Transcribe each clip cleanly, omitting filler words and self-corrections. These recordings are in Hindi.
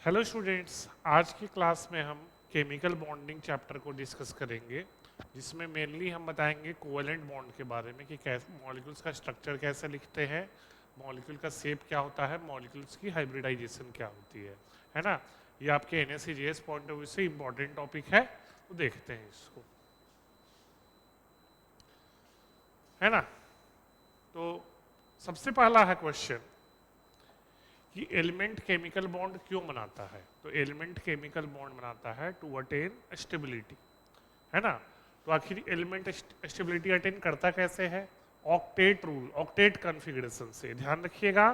हेलो स्टूडेंट्स, आज की क्लास में हम केमिकल बॉन्डिंग चैप्टर को डिस्कस करेंगे, जिसमें मेनली हम बताएंगे कोवेलेंट बॉन्ड के बारे में कि कैसे मॉलिक्यूल्स का स्ट्रक्चर कैसे लिखते हैं, मॉलिक्यूल का शेप क्या होता है, मॉलिक्यूल्स की हाइब्रिडाइजेशन क्या होती है ना। ये आपके एनएससीजीएस पॉइंट ऑफ व्यू से इंपॉर्टेंट टॉपिक है, तो देखते हैं इसको, है ना। तो सबसे पहला है क्वेश्चन कि एलिमेंट केमिकल बॉन्ड क्यों बनाता है। तो एलिमेंट केमिकल बॉन्ड बनाता है टू अटेन स्टेबिलिटी, है ना। तो आखिर एलिमेंट स्टेबिलिटी अटेन करता कैसे है? ऑक्टेट रूल, ऑक्टेट कॉन्फ़िगरेशन से। ध्यान रखिएगा,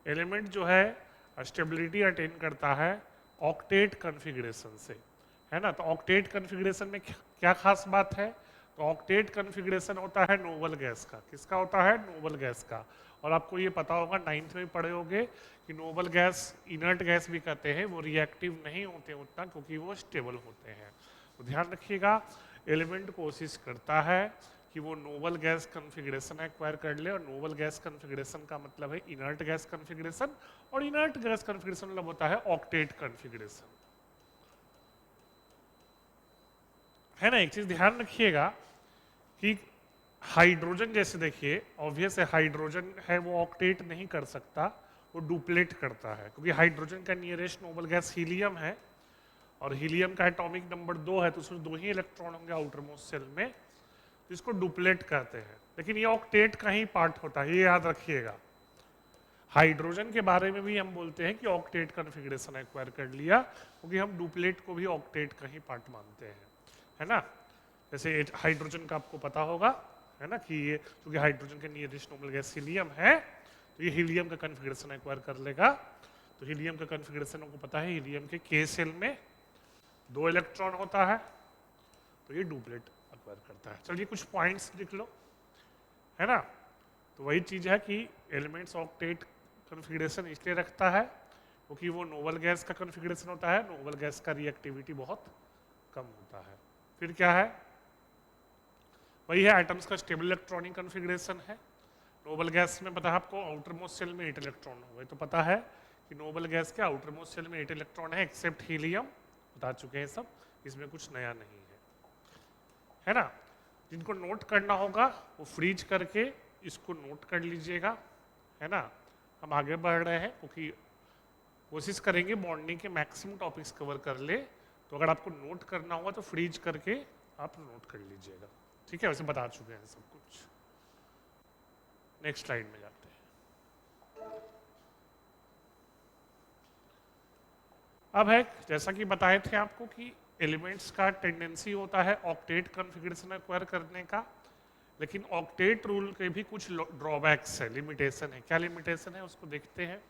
एलिमेंट जो है स्टेबिलिटी अटेन करता है ऑक्टेट कॉन्फ़िगरेशन से, है ना। तो ऑक्टेट कॉन्फ़िगरेशन में क्या खास बात है? तो ऑक्टेट कॉन्फ़िगरेशन होता है नोबल गैस का। किसका होता है? नोबल गैस का। और आपको ये पता होगा, 9th में पढ़े होंगे कि नोबल गैस इनर्ट गैस भी कहते हैं, वो रिएक्टिव नहीं होते उतना, क्योंकि वो स्टेबल होते हैं। तो ध्यान रखिएगा, एलिमेंट कोशिश करता है कि वो नोबल गैस कॉन्फ़िगरेशन एक्वायर कर ले, और नोबल गैस कॉन्फ़िगरेशन का मतलब है इनर्ट गैस कॉन्फ़िगरेशन, और इनर्ट गैस कॉन्फ़िगरेशन मतलब होता है ऑक्टेट कॉन्फ़िगरेशन, है ना। एक चीज ध्यान रखिएगा कि हाइड्रोजन जैसे देखिए, ऑब्वियस है हाइड्रोजन है वो ऑक्टेट नहीं कर सकता, वो डुप्लेट करता है, क्योंकि हाइड्रोजन का नियरेस्ट नोबल गैस हीलियम है, और हीलियम का एटॉमिक नंबर 2 है, तो उसमें 2 ही इलेक्ट्रॉन होंगे आउटर मोस्ट शेल में, तो इसको डुप्लेट कहते हैं। लेकिन ये ऑक्टेट का ही पार्ट होता है, ये याद रखिएगा। हाइड्रोजन के बारे में भी हम बोलते हैं कि ऑक्टेट कॉन्फ़िगरेशन एक्वायर कर लिया, क्योंकि हम डुप्लेट को भी ऑक्टेट का ही पार्ट मानते हैं, है ना। जैसे हाइड्रोजन का आपको पता होगा, है ना, कि ये क्योंकि हाइड्रोजन का नियरेस्ट नोबल गैस हीलियम है, तो ये हीलियम का कॉन्फ़िगरेशन एक्वायर कर लेगा। तो हीलियम का कॉन्फ़िगरेशन आपको पता है, हीलियम के के सेल में 2 इलेक्ट्रॉन होता है, तो ये डुप्लेट एक्वायर करता है। चलिए कुछ पॉइंट्स लिख लो, है ना। तो वही चीज़ है कि एलिमेंट्स ऑक्टेट कॉन्फ़िगरेशन इसलिए रखता है क्योंकि वो नोबल गैस का कॉन्फ़िगरेशन होता है, नोबल गैस का रिएक्टिविटी बहुत कम होता है। फिर क्या है? वही है, एटम्स का स्टेबल इलेक्ट्रॉनिक कॉन्फ़िगरेशन है। नोबल गैस में पता है आपको, आउटर मोस्ट शेल में 8 इलेक्ट्रॉन हुए, तो पता है कि नोबल गैस के आउटर मोस्ट शेल में 8 इलेक्ट्रॉन है, एक्सेप्ट हीलियम, बता चुके हैं सब, इसमें कुछ नया नहीं है ना। जिनको नोट करना होगा वो फ्रीज करके इसको नोट कर लीजिएगा, है ना। हम आगे बढ़ रहे हैं क्योंकि कोशिश करेंगे बॉन्डिंग के मैक्सिमम टॉपिक्स कवर कर ले, तो अगर आपको नोट करना होगा तो फ्रीज करके आप नोट कर लीजिएगा, ठीक है। वैसे बता चुके हैं सब कुछ। नेक्स्ट स्लाइड में जाते हैं। अब है, जैसा कि बताए थे आपको कि एलिमेंट्स का टेंडेंसी होता है ऑक्टेट कॉन्फ़िगरेशन एक्वायर करने का, लेकिन ऑक्टेट रूल के भी कुछ ड्रॉबैक्स है, लिमिटेशन है। क्या लिमिटेशन है उसको देखते हैं,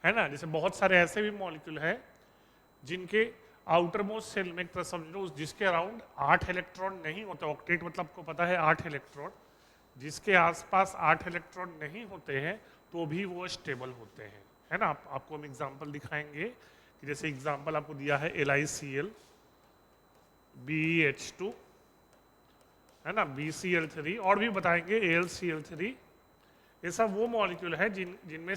है ना। जैसे बहुत सारे ऐसे भी मॉलिक्यूल है जिनके आउटर मोस्ट सेल में, एक तरह समझ लो, जिसके अराउंड 8 इलेक्ट्रॉन नहीं होते। ऑक्टेट मतलब आपको पता है 8 इलेक्ट्रॉन, जिसके आसपास 8 इलेक्ट्रॉन नहीं होते हैं तो भी वो स्टेबल होते हैं, है ना। आपको हम एग्जांपल दिखाएंगे कि जैसे एग्जांपल आपको दिया है LiCl, BeH2, है ना, BCl3, और भी बताएंगे AlCl3। ये सब वो मॉलिक्यूल है जिनमें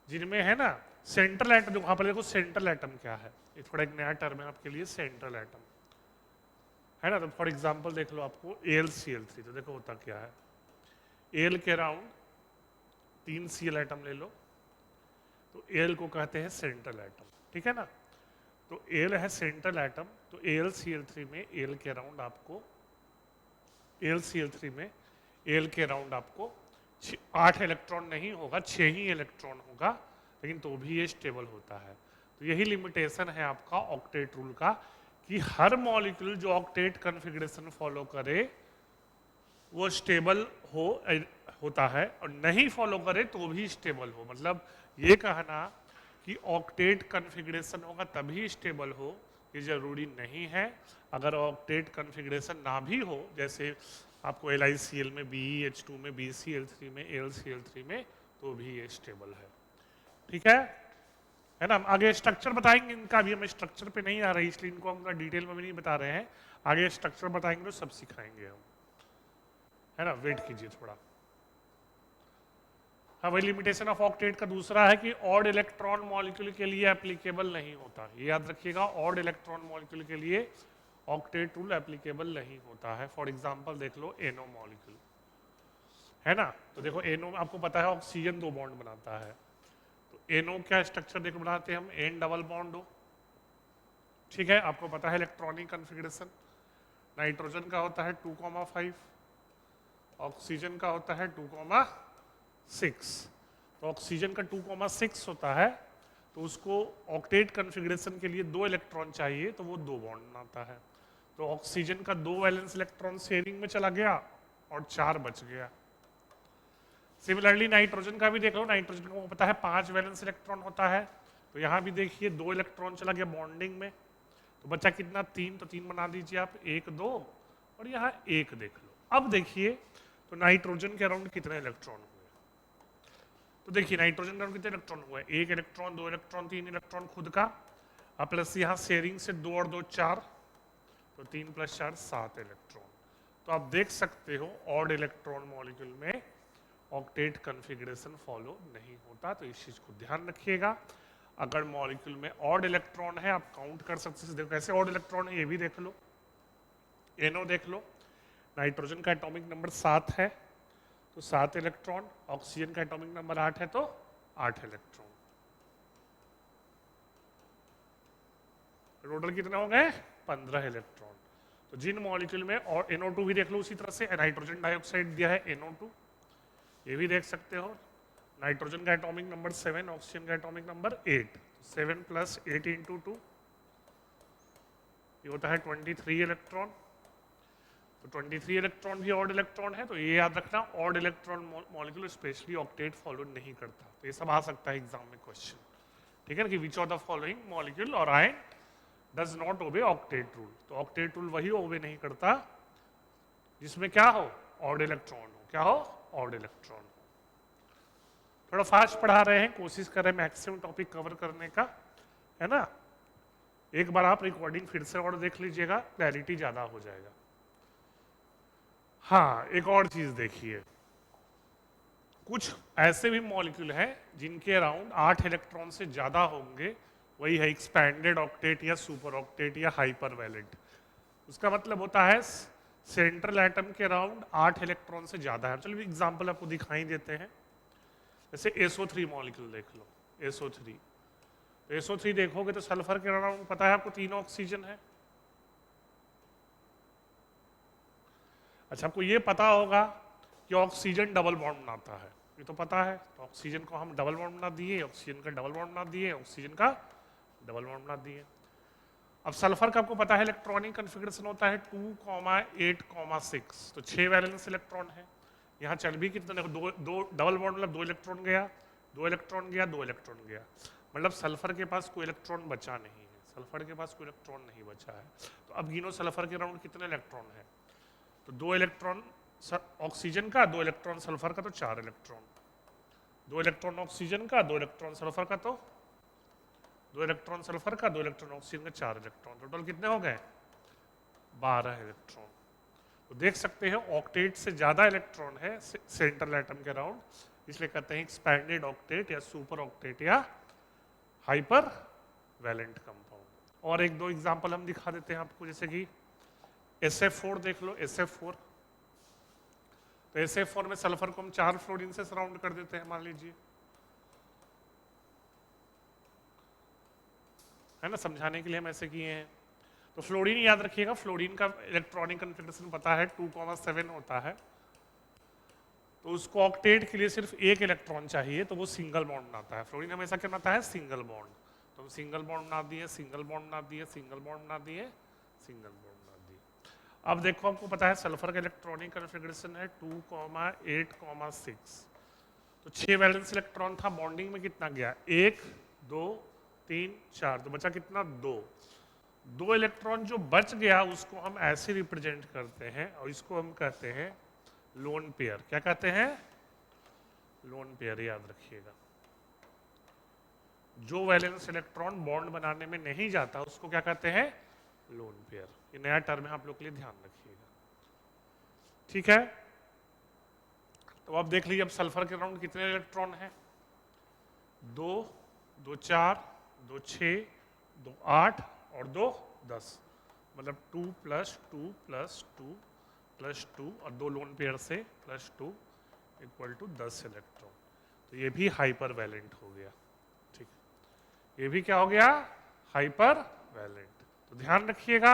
जिनमें है ना सेंट्रल एटम। जो वहां पर देखो सेंट्रल एटम क्या है, ये थोड़ा एक नया टर्म है आपके लिए, सेंट्रल एटम, है ना। तो फॉर एग्जांपल देख लो आपको AlCl3, तो देखो होता क्या है, एल के अराउंड 3 Cl एटम ले लो, तो एल को कहते हैं सेंट्रल एटम, ठीक है ना। तो एल है सेंट्रल एटम, तो AlCl3 में एल के अराउंड आपको, AlCl3 में एल के अराउंड आपको 8 इलेक्ट्रॉन नहीं होगा, 6 ही इलेक्ट्रॉन होगा, लेकिन तो भी ये स्टेबल होता है। तो यही लिमिटेशन है आपका ऑक्टेट रूल का, कि हर मॉलिक्यूल जो ऑक्टेट कॉन्फ़िगरेशन फॉलो करे वो स्टेबल होता है, और नहीं फॉलो करे तो भी स्टेबल हो। मतलब ये कहना कि ऑक्टेट कॉन्फ़िगरेशन होगा तभी स्टेबल हो, ये जरूरी नहीं है। अगर ऑक्टेट कॉन्फ़िगरेशन ना भी हो, जैसे आपको LiCl में, BeH2 में, BCl3 में, AlCl3 में, तो भी ये स्टेबल है, ठीक है ना। हम आगे स्ट्रक्चर बताएंगे इनका, भी हम स्ट्रक्चर पे नहीं आ रहे इसलिए इनको हम डिटेल में भी नहीं बता रहे हैं। आगे स्ट्रक्चर बताएंगे तो सब सिखाएंगे हम, है ना। वेट कीजिए थोड़ा। हाँ, वही लिमिटेशन ऑफ ऑक्टेट का दूसरा है कि ऑड इलेक्ट्रॉन मॉलिक्यूल के लिए एप्लीकेबल नहीं होता। ये याद रखिएगा, ऑड इलेक्ट्रॉन मॉलिक्यूल के लिए ऑक्टेट रूल एप्लीकेबल नहीं होता है। फॉर एग्जांपल देख लो एनो मॉलिक्यूल, है ना। तो देखो एनो आपको पता है ऑक्सीजन 2 बॉन्ड बनाता है। तो एनो क्या स्ट्रक्चर देखो बनाते हैं हम, एन डबल बॉन्ड हो, ठीक है। आपको पता है इलेक्ट्रॉनिक कन्फिग्रेशन, नाइट्रोजन का होता है 2,5, ऑक्सीजन का होता है 2,6। तो ऑक्सीजन का 2,6 होता है, तो उसको ऑक्टेट कन्फिग्रेशन के लिए 2 इलेक्ट्रॉन चाहिए, तो वो 2 बॉन्ड बनाता है। तो ऑक्सीजन का 2 वैलेंस इलेक्ट्रॉन शेयरिंग में चला गया और 4 बच गया। सिमिलरली नाइट्रोजन का भी देख लो, नाइट्रोजन को पता है 5 वैलेंस इलेक्ट्रॉन होता है, तो यहाँ भी देखिए 2 इलेक्ट्रॉन चला गया बॉन्डिंग में, तो बचा कितना 3, तो 3 बना दीजिए आप, 1 2 और यहाँ 1 देख लो। अब देखिए तो नाइट्रोजन के अराउंड कितने इलेक्ट्रॉन हुए, तो देखिए नाइट्रोजन के अराउंड कितने इलेक्ट्रॉन हुए, 1 इलेक्ट्रॉन, 2 इलेक्ट्रॉन, 3 इलेक्ट्रॉन खुद का, और प्लस यहाँ शेयरिंग से 2 और 2 4, तो 3 + 4 7 इलेक्ट्रॉन। तो आप देख सकते हो ऑड इलेक्ट्रॉन मॉलिक्यूल में ऑक्टेट कन्फिग्रेशन फॉलो नहीं होता, तो इस चीज को ध्यान रखिएगा। अगर मॉलिक्यूल में ऑड इलेक्ट्रॉन है आप काउंट कर सकते हैं। देखो कैसे ऑड इलेक्ट्रॉन है ये भी देख लो, एनो देख लो, नाइट्रोजन का एटॉमिक नंबर 7 है तो 7 इलेक्ट्रॉन, ऑक्सीजन का एटॉमिक नंबर 8 है तो 8 इलेक्ट्रॉन। टोटल कितने हो गए, 15 इलेक्ट्रॉन। तो जिन मॉलिक्यूल में, और NO2 भी देख लो उसी तरह से, नाइट्रोजन डाइऑक्साइड दिया है NO2, ये भी देख सकते हो, नाइट्रोजन का एटॉमिक नंबर 7, ऑक्सीजन का एटॉमिक नंबर 8, 7 + 8 × 2 ये होता है 23 इलेक्ट्रॉन। तो 23 इलेक्ट्रॉन भी ऑड इलेक्ट्रॉन है, तो ये याद रखना odd electron molecule specially octet follow नहीं करता। तो ये सब आ सकता है एग्जाम में क्वेश्चन, ठीक है ना, कि which of the following molecule और ion does not obey octet rule. तो ऑक्टेट रूल वही ओबे नहीं करता जिसमें क्या हो, ऑड इलेक्ट्रॉन हो, क्या हो, ऑड इलेक्ट्रॉन। थोड़ा फास्ट पढ़ा रहे हैं, कोशिश कर रहे हैं मैक्सिमम टॉपिक कवर करने का, है ना। एक बार आप रिकॉर्डिंग फिर से और देख लीजिएगा, क्लैरिटी ज़्यादा हो जाएगा। हाँ, एक और चीज़ देखिए, कुछ ऐसे भी मॉलिक्यूल हैं जिनके अराउंड 8 इलेक्ट्रॉन से ज़्यादा होंगे, वही है एक्सपैंडेड ऑक्टेट या सुपर ऑक्टेट या हाइपर वैलेंट। उसका मतलब होता है सेंट्रल एटम के अराउंड 8 इलेक्ट्रॉन से ज़्यादा है। चलिए एग्जाम्पल आपको दिखाई देते हैं, जैसे SO3 मॉलिक्यूल देख लो, SO3। तो SO3 देखोगे तो सल्फर के अराउंड पता है आपको 3 ऑक्सीजन है। अच्छा, आपको ये पता होगा कि ऑक्सीजन डबल बॉन्ड बनाता है, ये तो पता है। तो ऑक्सीजन को हम डबल बॉन्ड बना दिए, ऑक्सीजन का डबल बॉन्ड बना दिए, ऑक्सीजन का डबल बॉन्ड बना दिए। अब सल्फर का आपको पता है इलेक्ट्रॉनिक कन्फिग्रेशन होता है 2,8,6, तो 6 वैलेंस इलेक्ट्रॉन है। यहाँ चल भी कितना, देखो दो डबल बॉन्ड मतलब 2 इलेक्ट्रॉन गया, 2 इलेक्ट्रॉन गया, 2 इलेक्ट्रॉन गया, मतलब सल्फर के पास कोई इलेक्ट्रॉन बचा नहीं है, सल्फर के पास कोई इलेक्ट्रॉन नहीं बचा है। तो अब गिनो सल्फर के अराउंड कितने इलेक्ट्रॉन है, तो 2 इलेक्ट्रॉन ऑक्सीजन का, 2 इलेक्ट्रॉन सल्फर का, तो 4 इलेक्ट्रॉन, 2 इलेक्ट्रॉन ऑक्सीजन का, 2 इलेक्ट्रॉन सल्फर का, तो 2 इलेक्ट्रॉन सल्फर का, 2 इलेक्ट्रॉन ऑक्सीजन का, 4 इलेक्ट्रॉन, टोटल कितने हो गए, 12 इलेक्ट्रॉन। तो देख सकते हैं ऑक्टेट से ज्यादा इलेक्ट्रॉन है सेंट्रल एटम के अराउंड, इसलिए कहते हैं एक्सपैंडेड ऑक्टेट या सुपर ऑक्टेट या हाइपर वैलेंट कंपाउंड। और एक दो एग्जांपल हम दिखा देते हैं आपको, जैसे कि SF4 देख लो, SF4। तो SF4 में सल्फर को हम 4 फ्लोरीन से सराउंड कर देते हैं, मान लीजिए, है ना, समझाने के लिए हम ऐसे किए हैं। तो फ्लोरीन याद रखिएगा, फ्लोरीन का इलेक्ट्रॉनिक कन्फिग्रेशन पता है 2,7 होता है, तो उसको ऑक्टेट के लिए सिर्फ 1 इलेक्ट्रॉन चाहिए, तो वो सिंगल बॉन्ड बनाता है। फ्लोरीन हमेशा क्या बनाता है, सिंगल बॉन्ड। तो हम सिंगल बॉन्ड बना दिए, सिंगल बॉन्ड बना दिए, सिंगल बॉन्ड बना दिए, सिंगल बॉन्ड बना दिए। अब देखो आपको पता है सल्फर का इलेक्ट्रॉनिक कन्फिग्रेशन है 2,8,6, तो 6 वैलेंस इलेक्ट्रॉन था, बॉन्डिंग में कितना गया, 1 2 3 4, तो बचा कितना, 2 इलेक्ट्रॉन जो बच गया उसको हम ऐसे रिप्रेजेंट करते हैं, और इसको हम कहते हैं लोन पेयर। क्या कहते हैं, लोन पेयर, याद रखिएगा। जो वैलेंस इलेक्ट्रॉन बॉन्ड बनाने में नहीं जाता उसको क्या कहते हैं, लोन पेयर। ये नया टर्म है, आप लोग के लिए ध्यान रखिएगा, ठीक है। तो अब देख लीजिए, अब सल्फर के अराउंड कितने इलेक्ट्रॉन हैं? 2, 2 4, 2 6, 2 8 और 2 10, मतलब 2 + 2 + 2 + 2 और 2 लोन पेयर से +2 = 10 इलेक्ट्रॉन। तो ये भी हाइपर वैलेंट हो गया। ठीक, ये भी क्या हो गया? Hypervalent. तो ध्यान रखिएगा,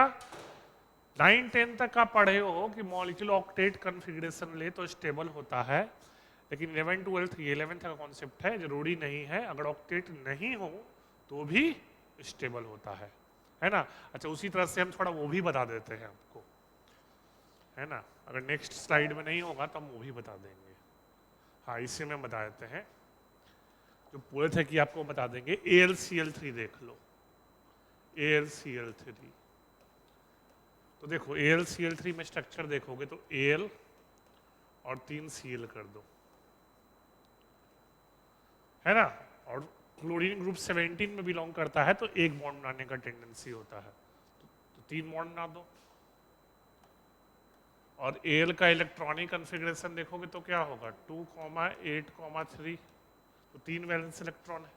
9 10 तक आप पढ़े हो कि मॉलिक्यूल ऑक्टेट कॉन्फ़िगरेशन ले तो स्टेबल होता है, लेकिन 11 12 ये 11th का कॉन्सेप्ट है, जरूरी नहीं है। अगर ऑक्टेट नहीं हो तो भी स्टेबल होता है ना। अच्छा, उसी तरह से हम थोड़ा वो भी बता देते हैं आपको, है ना। अगर नेक्स्ट स्लाइड में नहीं होगा तो हम वो भी बता देंगे। हाँ, इसी में बता देते हैं, जो पूरे थे कि आपको बता देंगे। AlCl3 देख लो, AlCl3। तो देखो AlCl3 में स्ट्रक्चर देखोगे तो Al और 3 Cl कर दो, है ना। और क्लोरीन ग्रुप 17 में बिलोंग करता है, तो एक बॉन्ड बनाने का टेंडेंसी होता है, तो 3 बॉन्ड बना दो। और Al का इलेक्ट्रॉनिक कॉन्फ़िगरेशन देखोगे तो क्या होगा? 2, 8, 3, तो 3 वैलेंस इलेक्ट्रॉन है,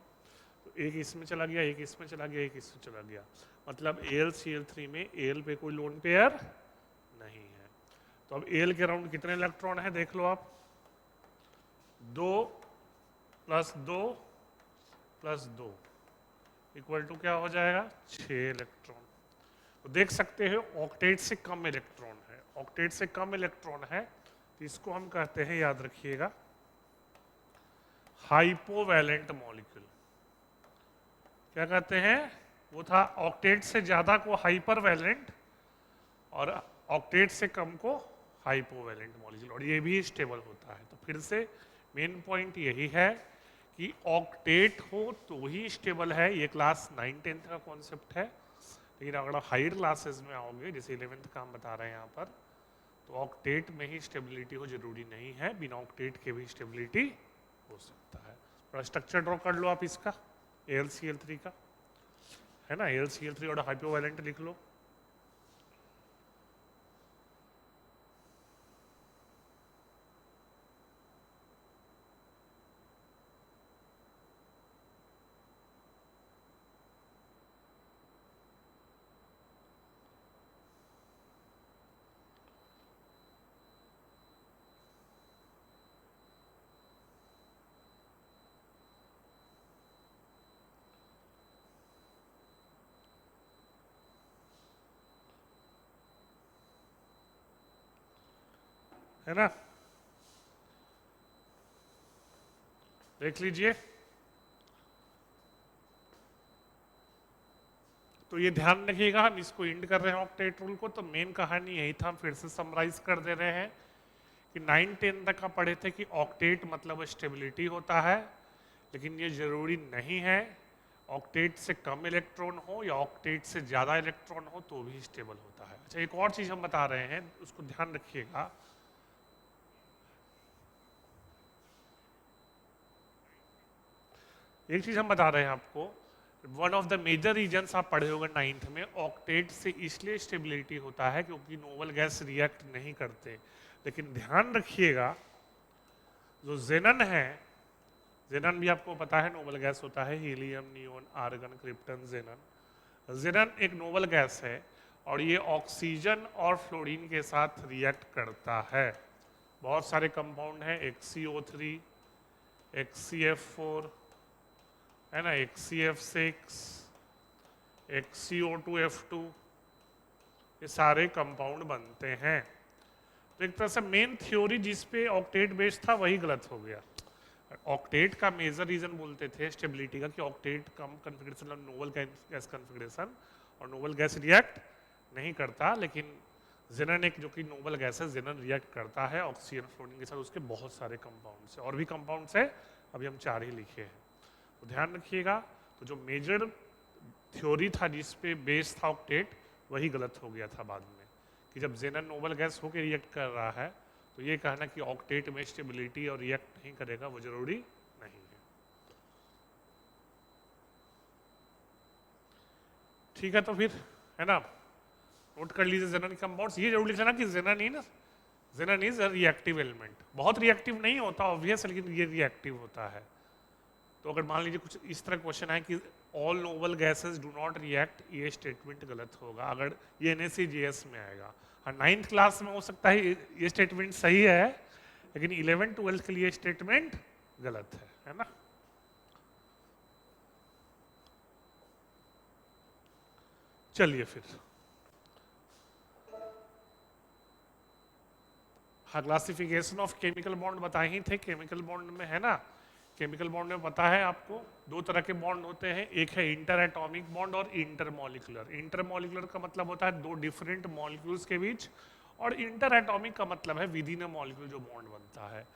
तो एक इसमें चला गया, एक इसमें चला गया, एक इसमें चला गया, मतलब AlCl3 में Al पे कोई लोन पेयर नहीं है। तो अब Al के अराउंड कितने इलेक्ट्रॉन है देख लो आप, 2 + 2 + 2 = क्या हो जाएगा? 6 इलेक्ट्रॉन। तो देख सकते हो ऑक्टेट से कम इलेक्ट्रॉन है, ऑक्टेट से कम इलेक्ट्रॉन है, तो इसको हम कहते हैं, याद रखिएगा, हाइपोवैलेंट मॉलिक्यूल। क्या कहते हैं? वो था ऑक्टेट से ज्यादा को हाइपर वैलेंट और ऑक्टेट से कम को हाइपोवैलेंट मॉलिक्यूल, और ये भी स्टेबल होता है। तो फिर से मेन पॉइंट यही है कि ऑक्टेट हो तो ही स्टेबल है। ये क्लास 9 10th का कॉन्सेप्ट है, लेकिन अगर आप हायर क्लासेस में आओगे, जैसे 11th का हम बता रहे हैं यहाँ पर, तो ऑक्टेट में ही स्टेबिलिटी हो जरूरी नहीं है, बिना ऑक्टेट के भी स्टेबिलिटी हो सकता है। थोड़ा स्ट्रक्चर ड्रॉ कर लो आप इसका, AlCl3 का, है ना। AlCl3 और हाइपोवैलेंट लिख लो। है ना, देख लीजिए। तो ये ध्यान रखिएगा, हम इसको इंड कर रहे हैं ऑक्टेट रूल को। तो मेन कहानी यही था, हम फिर से समराइज कर दे रहे हैं कि 9 10 तक का पढ़े थे कि ऑक्टेट मतलब स्टेबिलिटी होता है, लेकिन ये जरूरी नहीं है। ऑक्टेट से कम इलेक्ट्रॉन हो या ऑक्टेट से ज़्यादा इलेक्ट्रॉन हो तो भी स्टेबल होता है। अच्छा, एक और चीज़ हम बता रहे हैं, उसको ध्यान रखिएगा। एक चीज़ हम बता रहे हैं आपको, one of the major reasons आप पढ़े होंगे 9th में, ऑक्टेट से इसलिए स्टेबिलिटी होता है क्योंकि नोबल गैस रिएक्ट नहीं करते। लेकिन ध्यान रखिएगा, जो जेनन है, जेनन भी आपको पता है नोबल गैस होता है, हीलियम, नियोन, आर्गन, क्रिप्टन, जेनन। जेनन एक नोबल गैस है और ये ऑक्सीजन और फ्लोरीन के साथ रिएक्ट करता है। बहुत सारे कंपाउंड हैं, HCO3, HCF4, है ना, HCF6, HCO2F2, ये सारे कंपाउंड बनते हैं। तो एक तरह से मेन थ्योरी जिस पे ऑक्टेट बेस्ड था वही गलत हो गया। ऑक्टेट का मेजर रीजन बोलते थे स्टेबिलिटी का कि ऑक्टेट कम कॉन्फ़िगरेशन, नोबल गैस कॉन्फ़िगरेशन, और नोबल गैस रिएक्ट नहीं करता। लेकिन जेनन एक जो कि नोबल गैस है, जेनन रिएक्ट करता है ऑक्सीजन फ्लोरीन के साथ, उसके बहुत सारे कंपाउंड्स है, और भी कंपाउंड्स है, अभी हम 4 ही लिखे हैं। तो ध्यान रखिएगा, तो जो मेजर थ्योरी था जिस पे बेस था ऑक्टेट, वही गलत हो गया था बाद में, कि जब जेनन नोबल गैस होकर रिएक्ट कर रहा है तो ये कहना कि ऑक्टेट में स्टेबिलिटी और रिएक्ट नहीं करेगा, वो जरूरी नहीं है। ठीक है, तो फिर, है ना, नोट कर लीजिए जेनन कंपाउंड्स। ये जरूर लिख लेना कि जेनन इन Xenon is a reactive element, बहुत रिएक्टिव नहीं होता ऑब्वियस, लेकिन ये रिएक्टिव होता है। तो अगर मान लीजिए कुछ इस तरह क्वेश्चन है कि all noble gases do not react, ये स्टेटमेंट गलत होगा अगर ये NaCGS में आएगा। हाँ, 9th क्लास में हो सकता है ये स्टेटमेंट सही है, लेकिन 11 12 के लिए स्टेटमेंट गलत है ना। चलिए फिर, हाँ, क्लासिफिकेशन ऑफ केमिकल बॉन्ड बताए ही थे। केमिकल बॉन्ड में है ना, केमिकल बॉन्ड में पता है आपको दो तरह के बॉन्ड होते हैं, एक है इंटर एटॉमिक बॉन्ड और इंटरमॉलिक्यूलर। इंटरमॉलिक्यूलर का मतलब होता है दो डिफरेंट मॉलिक्यूल्स के बीच, और इंटर एटॉमिक का मतलब है विद इन अ मॉलिक्यूल जो बॉन्ड बनता है।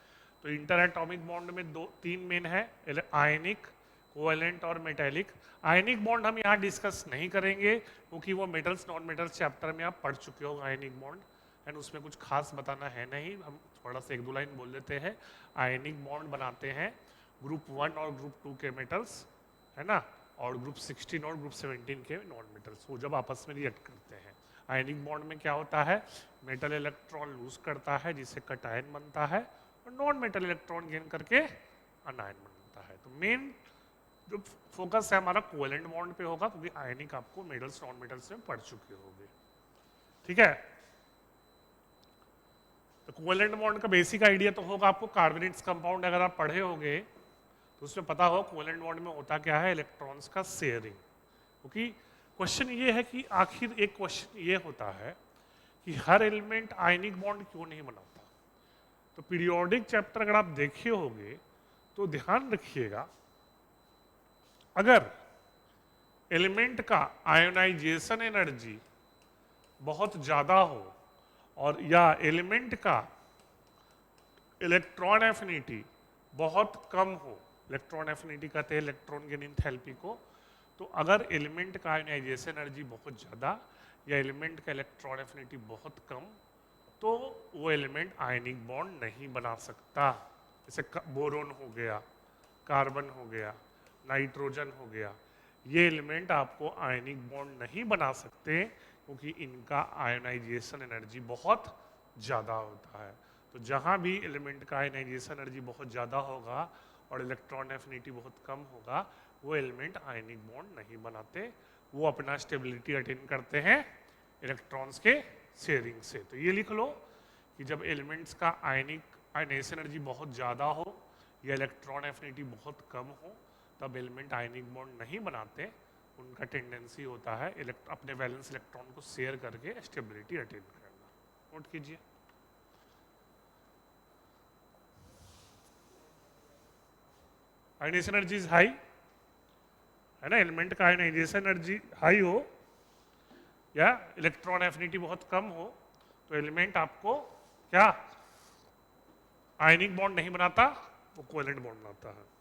तो इंटर एटॉमिक बॉन्ड में दो तीन मेन है, आयनिक, कोवेलेंट और मेटेलिक। आयनिक बॉन्ड हम यहाँ डिस्कस नहीं करेंगे क्योंकि वो मेटल्स नॉन मेटल्स चैप्टर में आप पढ़ चुके हो आयनिक बॉन्ड, एंड उसमें कुछ खास बताना है नहीं। हम थोड़ा सा एक दो लाइन बोल देते हैं। आयनिक बॉन्ड बनाते हैं ग्रुप 1 और ग्रुप 2 के मेटल्स, है ना, और ग्रुप 16 और ग्रुप 17 के नॉन मेटल्स, वो जब आपस में रिएक्ट करते हैं। आयनिक बॉन्ड में क्या होता है, मेटल इलेक्ट्रॉन लूज करता है जिससे कटायन बनता है, और नॉन मेटल इलेक्ट्रॉन गेन करके अनायन बनता है। तो मेन जो फोकस है हमारा कोवेलेंट बॉन्ड पे होगा, क्योंकि आयनिक आपको मेटल्स नॉन मेटल्स में पढ़ चुके होंगे। ठीक है, तो कोवेलेंट बॉन्ड का बेसिक आइडिया तो होगा आपको, कार्बोनेट्स कंपाउंड अगर आप पढ़े होंगे तो उसमें पता हो कोवेलेंट बॉन्ड में होता क्या है, इलेक्ट्रॉन्स का शेयरिंग। क्योंकि क्वेश्चन ये है कि आखिर एक क्वेश्चन ये होता है कि हर एलिमेंट आयनिक बॉन्ड क्यों नहीं बनाता। तो पीरियोडिक चैप्टर अगर आप देखे होंगे तो ध्यान रखिएगा, अगर एलिमेंट का आयोनाइजेशन एनर्जी बहुत ज़्यादा हो और या एलिमेंट का इलेक्ट्रॉन एफिनिटी बहुत कम हो, इलेक्ट्रॉन एफिनिटी कहते हैं इलेक्ट्रॉन गेन एंथैल्पी को, तो अगर एलिमेंट का आयोनाइजेशन एनर्जी बहुत ज़्यादा या एलिमेंट का इलेक्ट्रॉन एफिनिटी बहुत कम, तो वो एलिमेंट आयनिक बॉन्ड नहीं बना सकता। जैसे बोरोन हो गया, कार्बन हो गया, नाइट्रोजन हो गया, ये एलिमेंट आपको आयनिक बॉन्ड नहीं बना सकते क्योंकि इनका आयोनाइजेशन एनर्जी बहुत ज़्यादा होता है। तो जहाँ भी एलिमेंट का आयोनाइजेशन एनर्जी बहुत ज़्यादा होगा और इलेक्ट्रॉन एफिनिटी बहुत कम होगा, वो एलिमेंट आयनिक बॉन्ड नहीं बनाते, वो अपना स्टेबिलिटी अटेन करते हैं इलेक्ट्रॉन्स के शेयरिंग से। तो ये लिख लो कि जब एलिमेंट्स का आयनाइजेशन एनर्जी बहुत ज़्यादा हो या इलेक्ट्रॉन एफिनिटी बहुत कम हो, तब एलिमेंट आयनिक बॉन्ड नहीं बनाते, उनका टेंडेंसी होता है अपने वैलेंस इलेक्ट्रॉन को शेयर करके स्टेबिलिटी अटेन करना। नोट कीजिए। आयनाइजेशन एनर्जी इज हाई, है ना, एलिमेंट का आयनाइजेशन एनर्जी हाई हो या इलेक्ट्रॉन एफिनिटी बहुत कम हो, तो एलिमेंट आपको क्या आयनिक बॉन्ड नहीं बनाता, वो कोवेलेंट बॉन्ड बनाता है।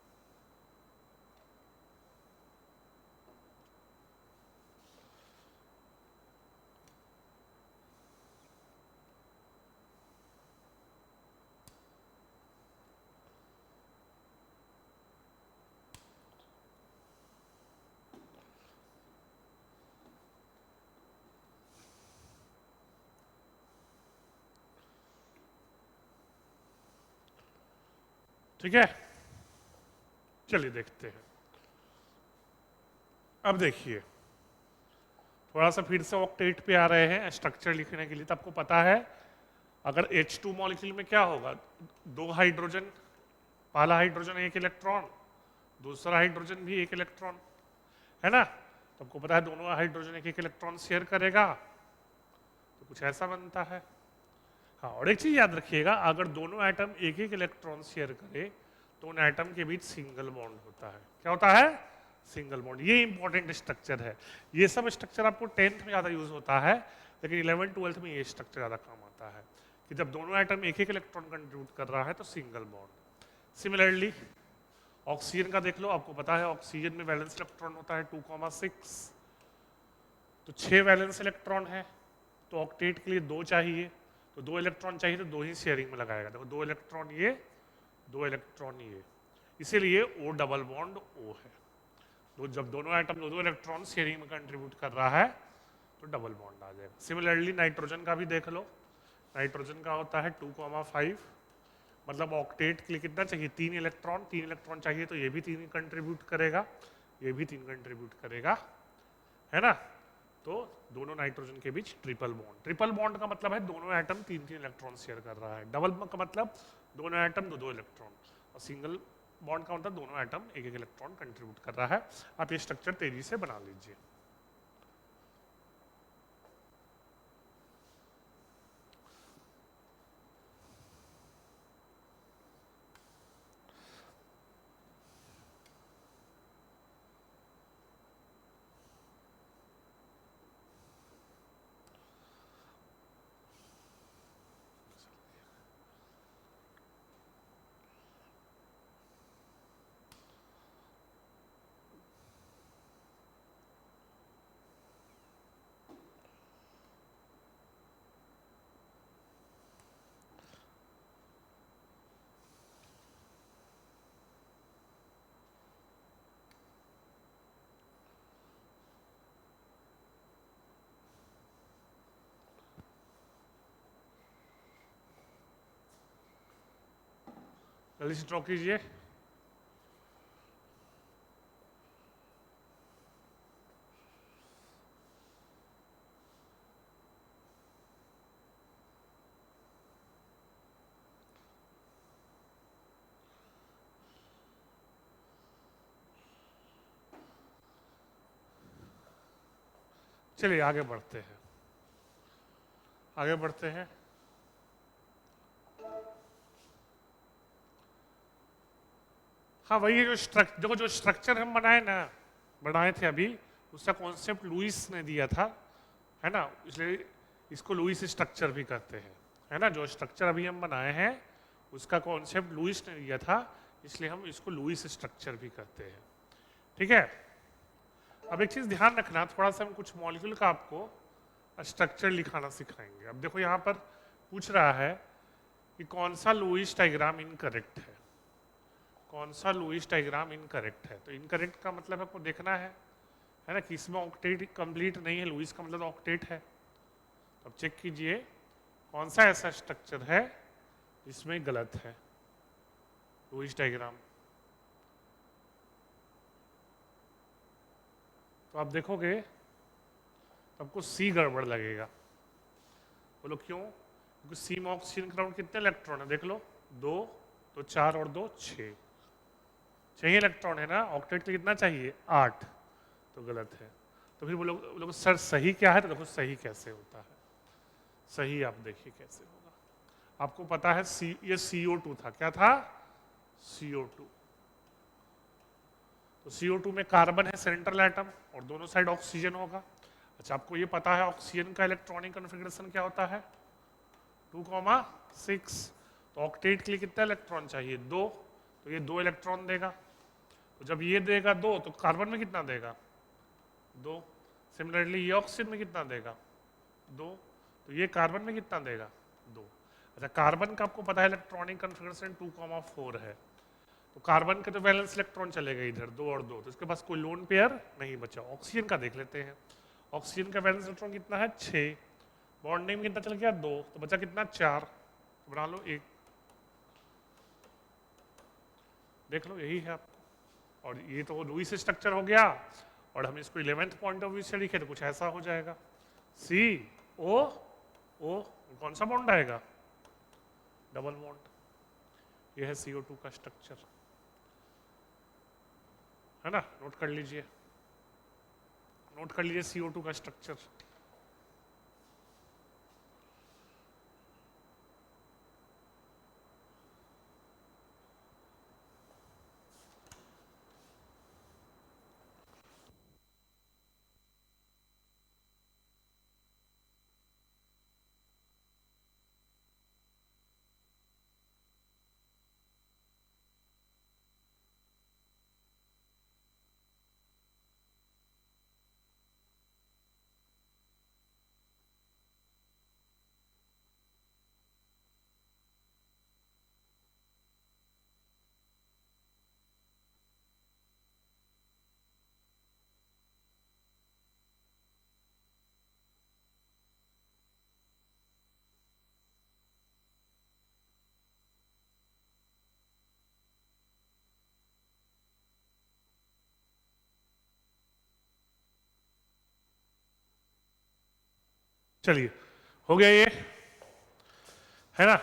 ठीक है, चलिए देखते हैं। अब देखिए, थोड़ा सा फिर से ऑक्टेट पे आ रहे हैं स्ट्रक्चर लिखने के लिए। तो आपको पता है अगर H2 मॉलिक्यूल में क्या होगा, दो हाइड्रोजन, पहला हाइड्रोजन एक इलेक्ट्रॉन, दूसरा हाइड्रोजन भी एक इलेक्ट्रॉन, है ना। तो आपको पता है दोनों हाइड्रोजन एक एक इलेक्ट्रॉन शेयर करेगा, तो कुछ ऐसा बनता है। हाँ, और एक चीज याद रखिएगा, अगर दोनों एटम एक एक इलेक्ट्रॉन शेयर करे तो उन एटम के बीच सिंगल बॉन्ड होता है। क्या होता है, सिंगल बॉन्ड। ये इंपॉर्टेंट स्ट्रक्चर है। ये सब स्ट्रक्चर आपको 10th में ज़्यादा यूज होता है, लेकिन 11th 12th में ये स्ट्रक्चर ज़्यादा काम आता है कि जब दोनों एटम एक एक इलेक्ट्रॉन कंट्रीब्यूट कर रहा है तो सिंगल बॉन्ड। सिमिलरली ऑक्सीजन का देख लो, आपको पता है ऑक्सीजन में वैलेंस इलेक्ट्रॉन होता है 2,6, तो 6 वैलेंस इलेक्ट्रॉन है, तो ऑक्टेट के लिए 2 चाहिए, तो 2 इलेक्ट्रॉन चाहिए तो 2 ही शेयरिंग में लगाएगा। देखो 2 इलेक्ट्रॉन ये, 2 इलेक्ट्रॉन ये, इसीलिए ओ डबल बॉन्ड ओ है। तो जब दोनों एटम दो इलेक्ट्रॉन शेयरिंग में कंट्रीब्यूट कर रहा है तो डबल बॉन्ड आ जाएगा। सिमिलरली नाइट्रोजन का भी देख लो, नाइट्रोजन का होता है 2,5, मतलब ऑक्टेट के लिए कितना चाहिए, 3 इलेक्ट्रॉन, 3 इलेक्ट्रॉन चाहिए तो ये भी 3 कंट्रीब्यूट करेगा, ये भी 3 कंट्रीब्यूट करेगा, है ना। तो दोनों नाइट्रोजन के बीच ट्रिपल बॉन्ड, ट्रिपल बॉन्ड का मतलब है दोनों एटम 3 3 इलेक्ट्रॉन शेयर कर रहा है, डबल का मतलब दोनों एटम 2 2 इलेक्ट्रॉन, और सिंगल बॉन्ड का मतलब दोनों एटम 1 1 इलेक्ट्रॉन कंट्रीब्यूट कर रहा है। आप ये स्ट्रक्चर तेजी से बना लीजिए। जल्दी से ड्रॉ कीजिए। चलिए आगे बढ़ते हैं, आगे बढ़ते हैं। हाँ वही है जो देखो जो स्ट्रक्चर हम बनाए थे अभी, उसका कॉन्सेप्ट लुइस ने दिया था, है ना, इसलिए इसको लुइस स्ट्रक्चर भी कहते हैं, है ना। जो स्ट्रक्चर अभी हम बनाए हैं उसका कॉन्सेप्ट लुइस ने दिया था, इसलिए हम इसको लुइस स्ट्रक्चर भी कहते हैं, ठीक है। अब एक चीज़ ध्यान रखना, थोड़ा सा हम कुछ मॉलिक्यूल का आपको स्ट्रक्चर लिखाना सिखाएंगे। अब देखो यहाँ पर पूछ रहा है कि कौन सा लुइस डायग्राम इनकरेक्ट है, कौन सा लुइस डायग्राम इनकरेक्ट है। तो इनकरेक्ट का मतलब आपको देखना है ना कि इसमें ऑक्टेट कंप्लीट नहीं है, लुइस का मतलब ऑक्टेट है। तो अब चेक कीजिए कौन सा ऐसा स्ट्रक्चर है जिसमें गलत है लुइस डायग्राम। तो आप देखोगे तो आपको सी गड़बड़ लगेगा। बोलो क्यों? क्योंकि सी में ऑक्सीजन के अराउंड कितने इलेक्ट्रॉन है देख लो, 2, तो 4 और 2 6 चाहिए इलेक्ट्रॉन, है ना। ऑक्टेट के लिए कितना चाहिए 8, तो गलत है। तो फिर बोलो सर सही क्या है, तो देखो सही कैसे होता है, सही आप देखिए कैसे होगा। आपको पता है ये CO2 था, क्या था CO2। तो CO2 में कार्बन है सेंट्रल एटम और दोनों साइड ऑक्सीजन होगा। अच्छा आपको ये पता है ऑक्सीजन का इलेक्ट्रॉनिक कॉन्फ़िगरेशन क्या होता है 2,6। तो ऑक्टेट के लिए कितना इलेक्ट्रॉन चाहिए 2, तो ये 2 इलेक्ट्रॉन देगा। तो जब ये देगा 2 तो कार्बन में कितना देगा 2। सिमिलरली ये ऑक्सीजन में कितना देगा 2, तो ये कार्बन में कितना देगा 2। अच्छा कार्बन का आपको पता है इलेक्ट्रॉनिक कॉन्फ़िगरेशन 2,4 है, तो कार्बन के तो वैलेंस इलेक्ट्रॉन चले गए इधर 2 और 2, तो इसके पास कोई लोन पेयर नहीं बचा। ऑक्सीजन का देख लेते हैं, ऑक्सीजन का वैलेंस इलेक्ट्रॉन कितना है 6, बॉन्डिंग में कितना चल गया 2, तो बचा कितना 4, तो बना लो 1, देख लो यही है आपको। और ये तो लुईस स्ट्रक्चर हो गया, और हम इसको 11th पॉइंट ऑफ व्यू से लिखे तो कुछ ऐसा हो जाएगा CO, कौन सा बॉन्ड आएगा डबल बॉन्ड, ये है CO2 का स्ट्रक्चर, है ना। नोट कर लीजिए, नोट कर लीजिए CO2 का स्ट्रक्चर। चलिए, हो गया ये, है ना।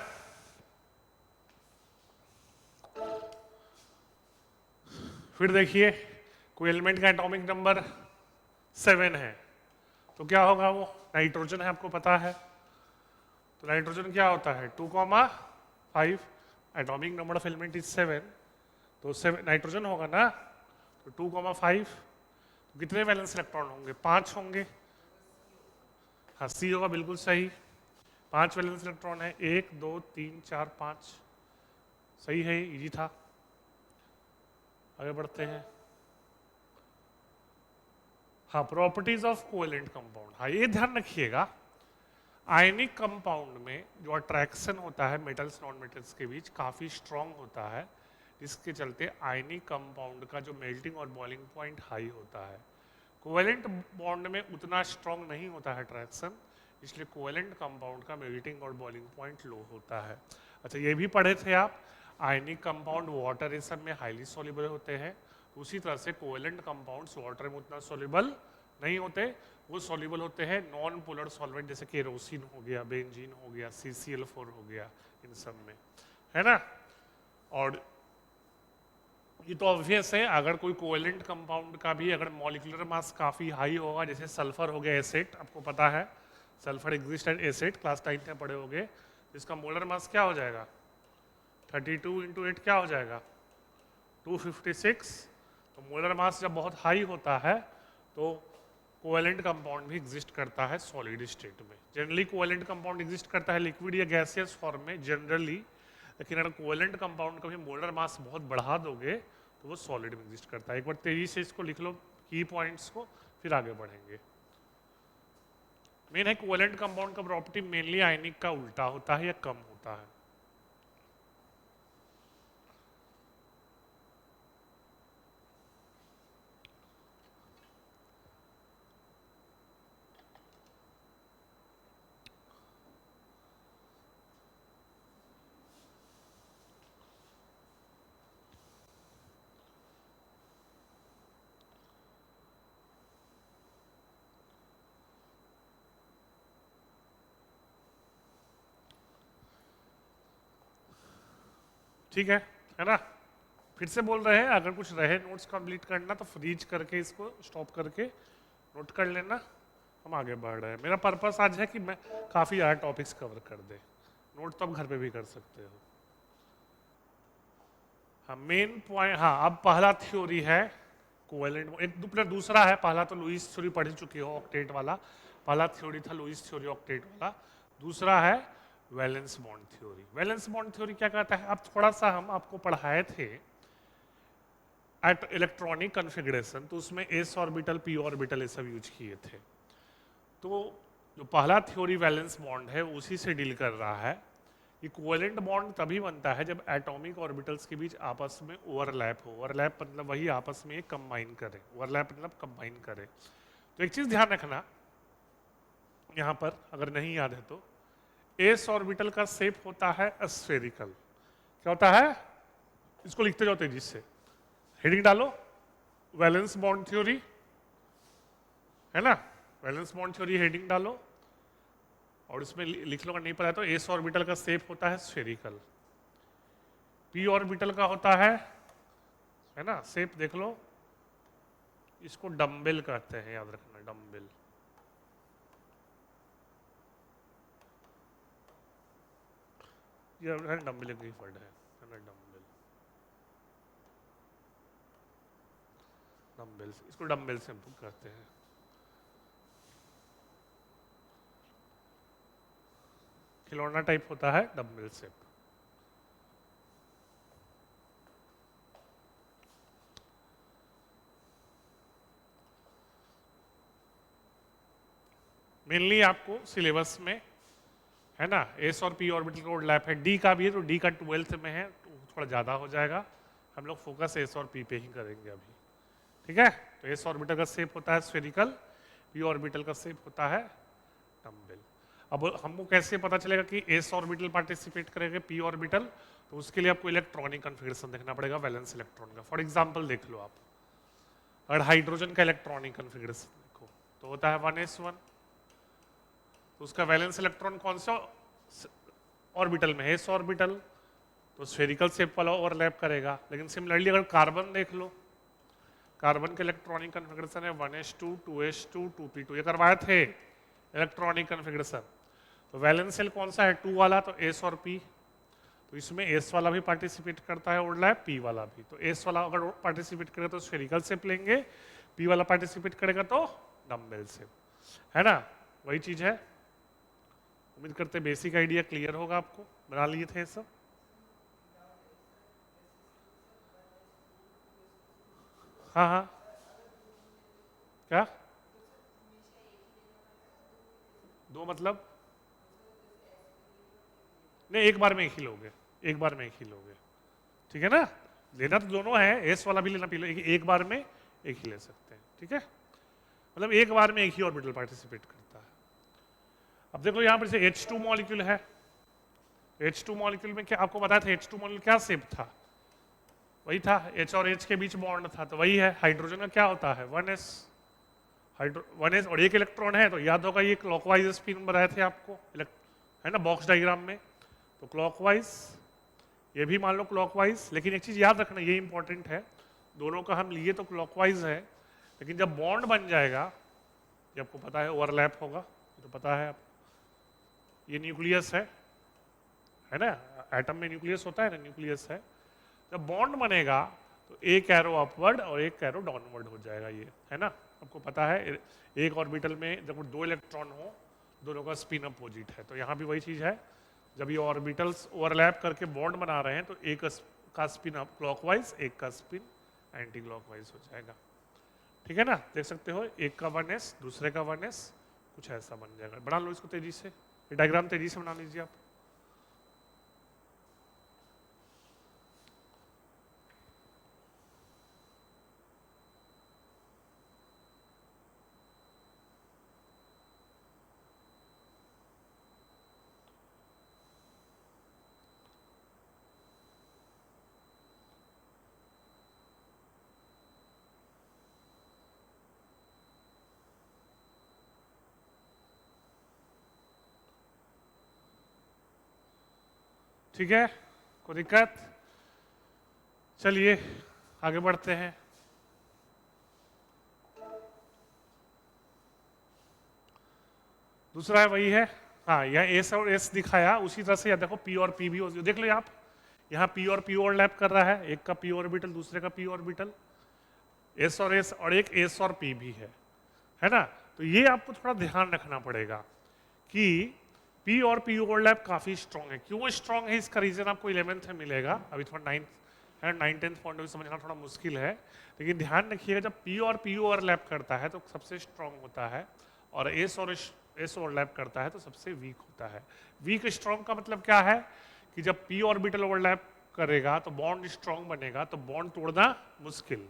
फिर देखिए, कोई एलिमेंट का एटॉमिक नंबर 7 है, तो क्या होगा, वो नाइट्रोजन है, आपको पता है। तो नाइट्रोजन क्या होता है, 2,5, atomic number of element is 7, तो 7 नाइट्रोजन होगा ना। तो 2,5, तो कितने वैलेंस इलेक्ट्रॉन होंगे, 5 होंगे। हाँ, सी होगा, बिल्कुल सही। 5 वैलेंस इलेक्ट्रॉन है, 1 2 3 4 5, सही है, इजी था। आगे बढ़ते हैं। हाँ, प्रॉपर्टीज ऑफ कोवेलेंट कंपाउंड, हाँ ये ध्यान रखिएगा, आयनिक कंपाउंड में जो अट्रैक्शन होता है मेटल्स नॉन मेटल्स के बीच काफ़ी स्ट्रांग होता है, जिसके चलते आयनिक कंपाउंड का जो मेल्टिंग और बॉइलिंग पॉइंट हाई होता है। कोवेलेंट बॉन्ड में उतना स्ट्रांग नहीं होता है अट्रैक्शन, इसलिए कोवेलेंट कंपाउंड का मेल्टिंग और बॉइलिंग पॉइंट लो होता है। अच्छा, ये भी पढ़े थे आप, आयनिक कंपाउंड वाटर रेशन में हाईली सॉल्युबल होते हैं, तो उसी तरह से कोवेलेंट कंपाउंड्स वाटर में उतना सॉल्युबल नहीं होते, वो सॉल्युबल होते हैं नॉन पोलर सॉल्वेंट, जैसे केरोसिन हो गया, बेंजीन हो गया, CCl4 हो गया, इन सब में, है ना। और ये तो ऑब्वियस है, अगर कोई कोवेलेंट कंपाउंड का भी अगर मॉलिक्यूलर मास काफ़ी हाई होगा, जैसे सल्फर हो गया एसिड, आपको पता है sulphur exist and acid, class 9 में पढ़े होंगे, इसका मोलर मास क्या हो जाएगा, 32 इंटू 8 क्या हो जाएगा, 256। तो मोलर मास जब बहुत हाई होता है तो कोवेलेंट कंपाउंड भी एग्जिस्ट करता है सॉलिड स्टेट में। जनरली कोवेलेंट कंपाउंड एग्जिस्ट करता है लिक्विड या गैसियस फॉर्म में जनरली, लेकिन अगर कोवेलेंट कंपाउंड का भी मोलर मास बहुत बढ़ा दोगे तो वो सॉलिड में एग्जिस्ट करता है। एक बार तेजी से इसको लिख लो, की पॉइंट्स को, फिर आगे बढ़ेंगे। मेन है कोवेलेंट कंपाउंड का प्रॉपर्टी मेनली आयनिक का उल्टा होता है या कम होता है। ठीक है ना। फिर से बोल रहे हैं, अगर कुछ रहे नोट्स कंप्लीट करना तो फ्रीज करके इसको स्टॉप करके नोट कर लेना, हम आगे बढ़ रहे हैं। मेरा पर्पस आज है कि मैं काफ़ी ज़्यादा टॉपिक्स कवर कर दे, नोट तो आप घर पे भी कर सकते हो। हाँ, मेन पॉइंट, हाँ अब पहला थ्योरी है कोवेलेंट, एक दूसरा है, पहला तो लुईस थ्योरी पढ़ चुके हो ऑक्टेट वाला, पहला थ्योरी था लुईस थ्योरी ऑक्टेट वाला, दूसरा है valence bond theory. Valence bond theory क्या कहता है, अब थोड़ा सा हम आपको पढ़ाए थे एट इलेक्ट्रॉनिक कन्फिग्रेशन, तो उसमें एस ऑर्बिटल पी ऑर्बिटल ये सब यूज किए थे। तो जो पहला थ्योरी वैलेंस बॉन्ड है उसी से डील कर रहा है कि कोवेलेंट बॉन्ड तभी बनता है जब एटॉमिक ऑर्बिटल्स के बीच आपस में ओवरलैप हो। ओवरलैप मतलब वही आपस में कंबाइन करे, ओवरलैप मतलब कंबाइन करे। तो एक चीज ध्यान रखना यहाँ पर, अगर नहीं याद है तो, एस ऑर्बिटल का शेप होता है स्फेरिकल। क्या होता है, इसको लिखते जाओ तेजी से, हेडिंग डालो, वैलेंस बॉन्ड थ्योरी, है ना, वैलेंस बॉन्ड थ्योरी हेडिंग डालो, और इसमें लिख लो, अगर नहीं पता है तो, एस ऑर्बिटल का शेप होता है स्फेरिकल, पी ऑर्बिटल का होता है ना, शेप देख लो, इसको डम्बेल कहते हैं, याद रखना, डम्बेल। ये डम्बेल की वर्ड है ना, डम्बेल, डम्बेल, इसको डम्बेल से कहते हैं। खिलौना टाइप होता है डम्बेल शेप। मेनली आपको सिलेबस में, है ना, एस और पी ऑर्बिटल का ओवरलैप है, डी का भी है, तो डी का 12th में है तो थोड़ा ज़्यादा हो जाएगा, हम लोग फोकस एस और पी पे ही करेंगे अभी। ठीक है, तो एस ऑर्बिटल का शेप होता है स्फेरिकल, पी ऑर्बिटल का शेप होता है डम्बेल। अब हमको कैसे पता चलेगा कि एस ऑर्बिटल पार्टिसिपेट करेगा पी ऑर्बिटल, तो उसके लिए आपको इलेक्ट्रॉनिक कन्फिगरेशन देखना पड़ेगा वैलेंस इलेक्ट्रॉन का। फॉर एग्जाम्पल देख लो आप, अगर हाइड्रोजन का इलेक्ट्रॉनिक कन्फिगरेशन देखो तो होता है 1s1, तो उसका वैलेंस इलेक्ट्रॉन कौन सा ऑर्बिटल में है? एस ऑर्बिटल, तो स्फेरिकल शेप वाला ओवरलैप करेगा। लेकिन सिमिलरली अगर कार्बन देख लो, कार्बन के इलेक्ट्रॉनिक कन्फिग्रेशन है 1s2 2s2 2p2, ये करवाए थे इलेक्ट्रॉनिक कन्फिग्रेशन। तो वैलेंस शेल कौन सा है? 2 वाला, तो एस और पी। तो इसमें एस वाला भी पार्टिसिपेट करता है ओवरलैप, पी वाला भी। तो एस वाला अगर पार्टिसिपेट करेगा तो स्फेरिकल शेप लेंगे, पी वाला पार्टिसिपेट करेगा तो डम्बेल शेप, है ना? वही चीज है। उम्मीद करते हैं बेसिक आइडिया क्लियर होगा आपको। बना लिए थे सब? हाँ हाँ, क्या? दो मतलब? नहीं, एक बार में एक ही लोगे, एक बार में एक ही लोगे, ठीक है ना? लेना तो दोनों है, एस वाला भी लेना, पी एक बार में एक ही ले सकते हैं, ठीक है? मतलब एक बार में एक ही ऑर्बिटल पार्टिसिपेट करता है। अब देखो यहाँ पर से H2 मॉलिक्यूल है। H2 मॉलिक्यूल में क्या आपको बताया था? H2 मॉलिक्यूल क्या शेप था? वही था, H और H के बीच बॉन्ड था, तो वही है। हाइड्रोजन का क्या होता है? 1s। हाइड्रो 1s और एक इलेक्ट्रॉन है, तो याद होगा ये क्लॉकवाइज स्पिन बनाए थे आपको, है ना, बॉक्स डायग्राम में। तो क्लॉकवाइज, ये भी मान लो क्लॉकवाइज। लेकिन एक चीज याद रखना, ये इंपॉर्टेंट है, दोनों का हम लिए तो क्लॉकवाइज है, लेकिन जब बॉन्ड बन जाएगा, ये आपको पता है ओवरलैप होगा, ये तो पता है आपको। ये न्यूक्लियस है ना? एटम में न्यूक्लियस होता है ना, न्यूक्लियस है। जब बॉन्ड बनेगा तो एक एरो अपवर्ड और एक एरो डाउनवर्ड हो जाएगा, ये है ना? आपको पता है एक ऑर्बिटल में जब दो इलेक्ट्रॉन हो, दोनों का स्पिन अपोजिट है। तो यहाँ भी वही चीज है, जब ये ऑर्बिटल्स ओवरलैप करके बॉन्ड बना रहे हैं तो एक का स्पिन अप क्लॉकवाइज, एक का स्पिन एंटी क्लॉकवाइज हो जाएगा, ठीक है ना? देख सकते हो, एक का 1s, दूसरे का 1s, कुछ ऐसा बन जाएगा। बना लो इसको तेजी से, ये डायग्राम तेजी से बना लीजिए आप। ठीक है, कोई दिक्कत? चलिए आगे बढ़ते हैं। दूसरा है वही है, हाँ, यह एस और एस दिखाया, उसी तरह से यह देखो पी और पी भी देख लो आप, यहाँ पी और पी ओवरलैप कर रहा है, एक का पी ऑर्बिटल दूसरे का पी ऑर्बिटल, एस और एस, और एक एस और पी भी है ना? तो ये आपको थोड़ा ध्यान रखना पड़ेगा कि पी और पी ओवरलैप काफी स्ट्रॉन्ग है। क्यों स्ट्रॉन्ग है इसका रीजन आपको 11th में मिलेगा, अभी थोड़ा 9th है, 9th पॉइंट समझना थोड़ा मुश्किल है। लेकिन ध्यान रखिएगा, जब पी और पी ओवरलैप करता है तो सबसे स्ट्रॉन्ग होता है, और एस ओवरलैप करता है तो सबसे वीक होता है। वीक स्ट्रॉन्ग का मतलब क्या है कि जब पी ऑर्बिटल ओवरलैप करेगा तो बॉन्ड स्ट्रॉन्ग बनेगा, तो बॉन्ड तोड़ना मुश्किल।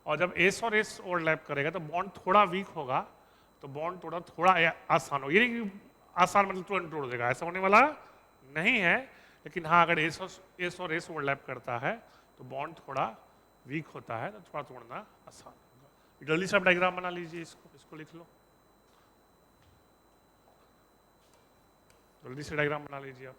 और जब एस और एस ओवरलैप करेगा तो बॉन्ड थोड़ा वीक होगा, तो बॉन्ड तोड़ना थोड़ा आसान हो। ये नहीं कि आसान मतलब तुरंत तोड़ देगा, ऐसा होने वाला नहीं है। लेकिन हाँ, अगर एस और एस ओवरलैप करता है तो बॉन्ड थोड़ा वीक होता है, तो थोड़ा तोड़ना आसान होगा। जल्दी से आप डायग्राम बना लीजिए, इसको लिख लो, जल्दी से डायग्राम बना लीजिए आप।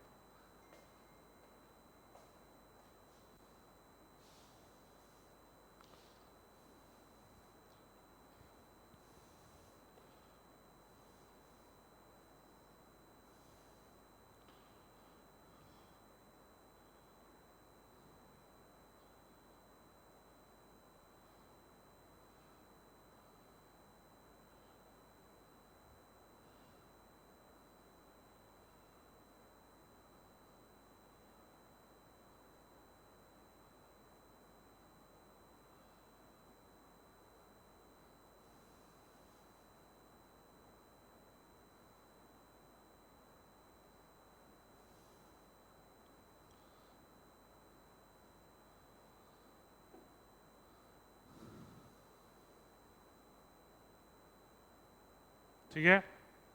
ठीक है,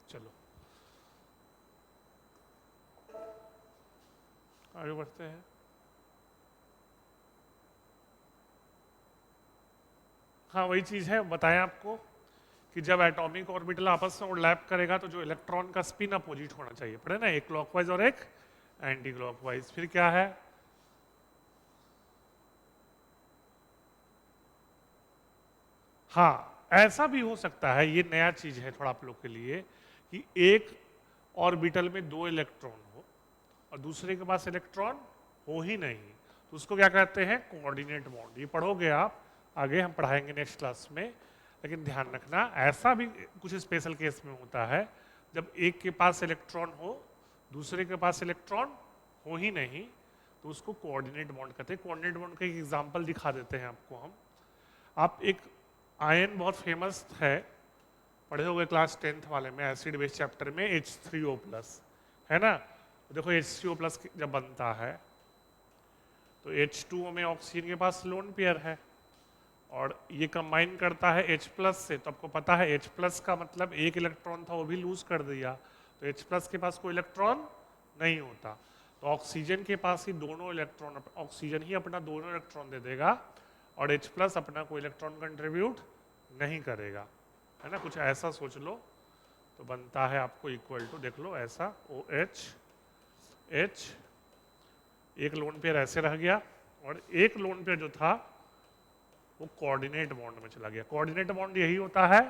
चलो आगे बढ़ते हैं। हाँ, वही चीज़ है, बताया आपको कि जब एटॉमिक ऑर्बिटल आपस में ओवरलैप करेगा तो जो इलेक्ट्रॉन का स्पिन अपोजिट होना चाहिए, पढ़े ना, एक क्लॉकवाइज और एक एंटी क्लॉकवाइज। फिर क्या है, हाँ ऐसा भी हो सकता है, ये नया चीज है थोड़ा आप लोग के लिए, कि एक ऑर्बिटल में दो इलेक्ट्रॉन हो और दूसरे के पास इलेक्ट्रॉन हो ही नहीं, तो उसको क्या कहते हैं, कोऑर्डिनेट बॉन्ड। ये पढ़ोगे आप आगे, हम पढ़ाएंगे नेक्स्ट क्लास में। लेकिन ध्यान रखना ऐसा भी कुछ स्पेशल केस में होता है, जब एक के पास इलेक्ट्रॉन हो दूसरे के पास इलेक्ट्रॉन हो ही नहीं, तो उसको कोऑर्डिनेट बॉन्ड कहते हैं। कोऑर्डिनेट बॉन्ड का एक एग्जांपल दिखा देते हैं आपको हम। आप एक आयन बहुत फेमस है, पढ़े होंगे क्लास 10th वाले में, एसिड बेस चैप्टर में, H3O प्लस, है ना। देखो H3O प्लस जब बनता है तो H2O में ऑक्सीजन के पास लोन पेयर है और ये कंबाइन करता है H प्लस से, तो आपको पता है H प्लस का मतलब एक इलेक्ट्रॉन था वो भी लूज कर दिया, तो H प्लस के पास कोई इलेक्ट्रॉन नहीं होता। तो ऑक्सीजन के पास ही दोनों इलेक्ट्रॉन, ऑक्सीजन ही अपना दोनों इलेक्ट्रॉन दे देगा और H प्लस अपना कोई इलेक्ट्रॉन कंट्रीब्यूट नहीं करेगा, है ना। कुछ ऐसा सोच लो, तो बनता है आपको इक्वल टू, देख लो ऐसा, OH H, एक लोन पेयर ऐसे रह गया और एक लोन पेयर जो था वो कोऑर्डिनेट बॉन्ड में चला गया। कोऑर्डिनेट बॉन्ड यही होता है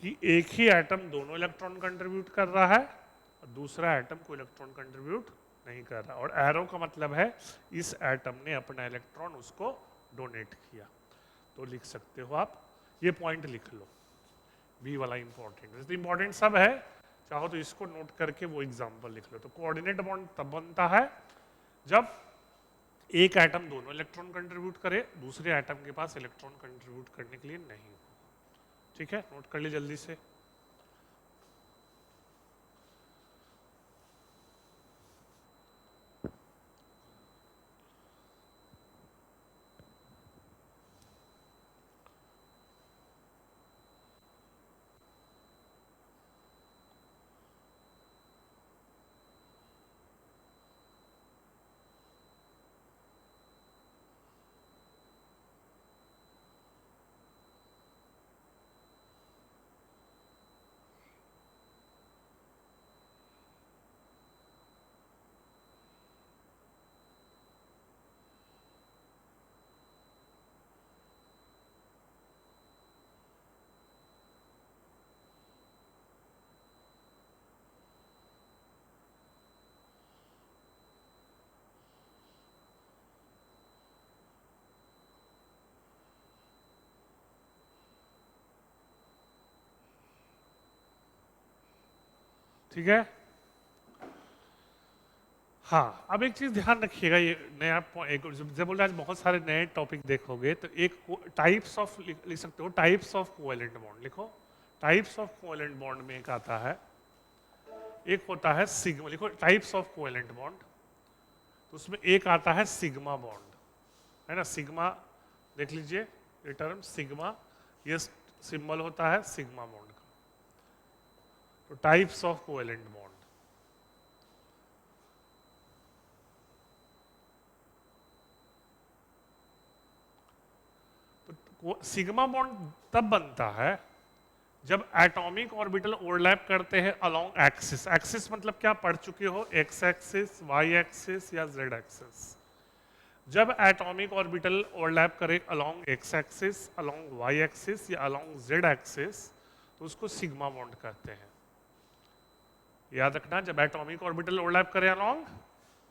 कि एक ही एटम दोनों इलेक्ट्रॉन कंट्रीब्यूट कर रहा है और दूसरा एटम को इलेक्ट्रॉन कंट्रीब्यूट नहीं कर रहा, और एरो का मतलब है इस एटम ने अपना इलेक्ट्रॉन उसको डोनेट किया। तो लिख सकते हो आप, ये पॉइंट लिख लो, बी वाला इंपॉर्टेंट, इंपॉर्टेंट सब है, चाहो तो इसको नोट करके वो एग्जाम्पल लिख लो। तो कोऑर्डिनेट बॉन्ड तब बनता है जब एक एटम दोनों इलेक्ट्रॉन कंट्रीब्यूट करे, दूसरे एटम के पास इलेक्ट्रॉन कंट्रीब्यूट करने के लिए नहीं हो। ठीक है, नोट कर लिए जल्दी से। ठीक है, हाँ अब एक चीज ध्यान रखिएगा, ये नया एक जब बोल रहे आज बहुत सारे नए टॉपिक देखोगे, तो एक टाइप्स ऑफ लिख सकते हो, टाइप्स ऑफ कोवेलेंट बॉन्ड लिखो। टाइप्स ऑफ कोवेलेंट बॉन्ड में एक आता है, एक होता है सिग्मा, लिखो टाइप्स ऑफ कोवेलेंट बॉन्ड, तो उसमें एक आता है सिग्मा बॉन्ड, है ना। सिग्मा देख लीजिए, ये टर्म सिग्मा, ये सिंबल होता है सिग्मा बॉन्ड का। तो टाइप्स ऑफ कोवेलेंट बॉन्ड, तो सिग्मा बॉन्ड तब बनता है जब एटॉमिक ऑर्बिटल ओवरलैप करते हैं अलोंग एक्सिस। एक्सिस मतलब क्या पढ़ चुके हो, एक्स एक्सिस, वाई एक्सिस या जेड एक्सिस। जब एटॉमिक ऑर्बिटल ओवरलैप करे along x axis, along y axis या अलोंग जेड एक्सिस, तो उसको सिग्मा बॉन्ड कहते हैं। याद रखना, जब एटॉमिक ऑर्बिटल ओवरलैप करे along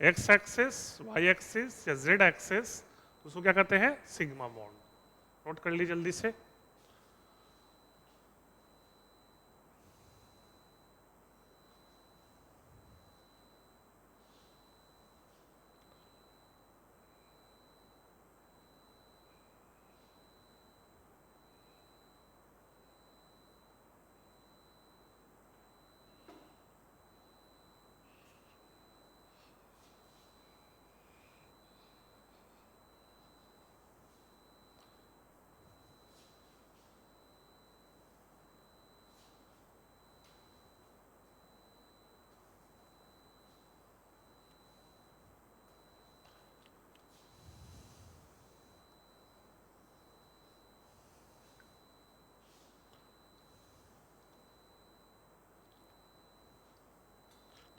x axis, y axis या जेड एक्सिस, तो उसको क्या कहते हैं, सिग्मा बॉन्ड। नोट कर ली जल्दी से।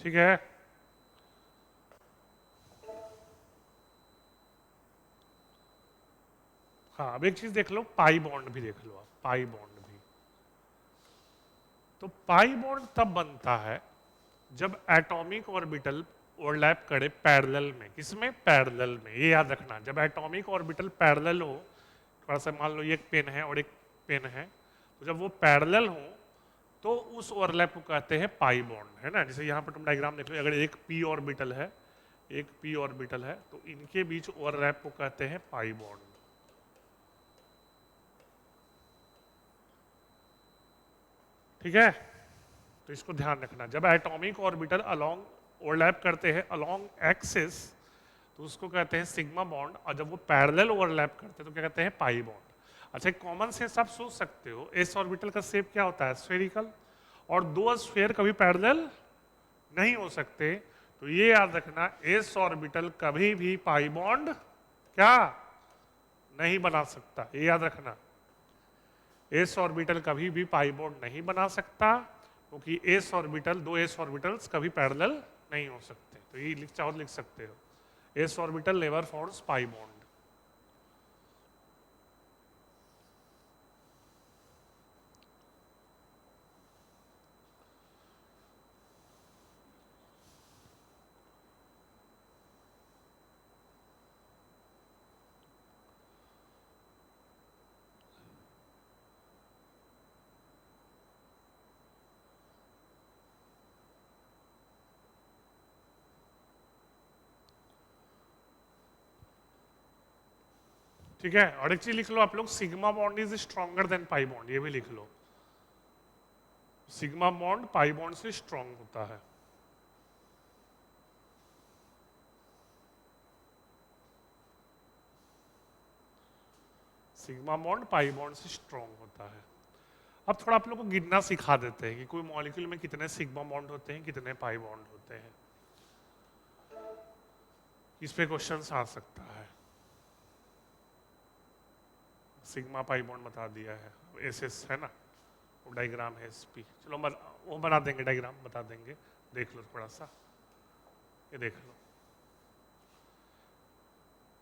ठीक है। हाँ, अब एक चीज देख लो, पाई बॉन्ड भी देख लो आप, पाई बॉन्ड भी। तो पाई बॉन्ड तब बनता है जब एटॉमिक ऑर्बिटल ओवरलैप करे पैरेलल में। किसमें? पैरेलल में। ये याद रखना, जब एटॉमिक ऑर्बिटल पैरेलल हो, थोड़ा सा मान लो ये एक पेन है और एक पेन है, तो जब वो पैरेलल हो तो उस ओवरलैप को कहते हैं पाई बॉन्ड, है ना। जैसे यहाँ पर तुम डायग्राम देख लो, अगर एक पी ऑर्बिटल है, एक पी ऑर्बिटल है, तो इनके बीच ओवरलैप को कहते हैं पाई बॉन्ड। ठीक है, तो इसको ध्यान रखना, जब एटॉमिक ऑर्बिटल अलोंग ओवरलैप करते हैं अलोंग एक्सिस, तो उसको कहते हैं सिग्मा बॉन्ड, और जब वो पैरेलल ओवरलैप करते हैं तो क्या कहते हैं? Pi bond. अच्छा, कॉमन सेंस आप सोच सकते हो, एस ऑर्बिटल का शेप क्या होता है? स्फेरिकल, और दो स्फीयर कभी पैरेलल नहीं हो सकते, तो ये याद रखना, एस ऑर्बिटल कभी भी पाई बॉन्ड क्या नहीं बना सकता, ये याद रखना। एस ऑर्बिटल कभी भी पाई बॉन्ड नहीं बना सकता, क्योंकि एस ऑर्बिटल, दो एस ऑर्बिटल्स कभी पैरेलल नहीं हो सकते। तो ये चाहो लिख सकते हो, S orbital never forms pi bond. ठीक है, और एक चीज लिख लो आप लोग, sigma bond is stronger than pi bond, ये भी लिख लो। सिग्मा बॉन्ड पाई बॉन्ड से स्ट्रॉन्ग होता है। सिग्मा बॉन्ड पाई बॉन्ड से स्ट्रॉन्ग होता है। अब थोड़ा आप लोग को गिनना सिखा देते हैं कि कोई मॉलिक्यूल में कितने सिग्मा बॉन्ड होते हैं, कितने पाई बॉन्ड होते हैं। इस पे क्वेश्चन आ सकता है। सिग्मा पाई बॉन्ड बता दिया है, एस एस है ना, वो डायग्राम है एस पी। चलो वो बना देंगे, डायग्राम बता देंगे, देख लो थोड़ा सा, ये देख लो।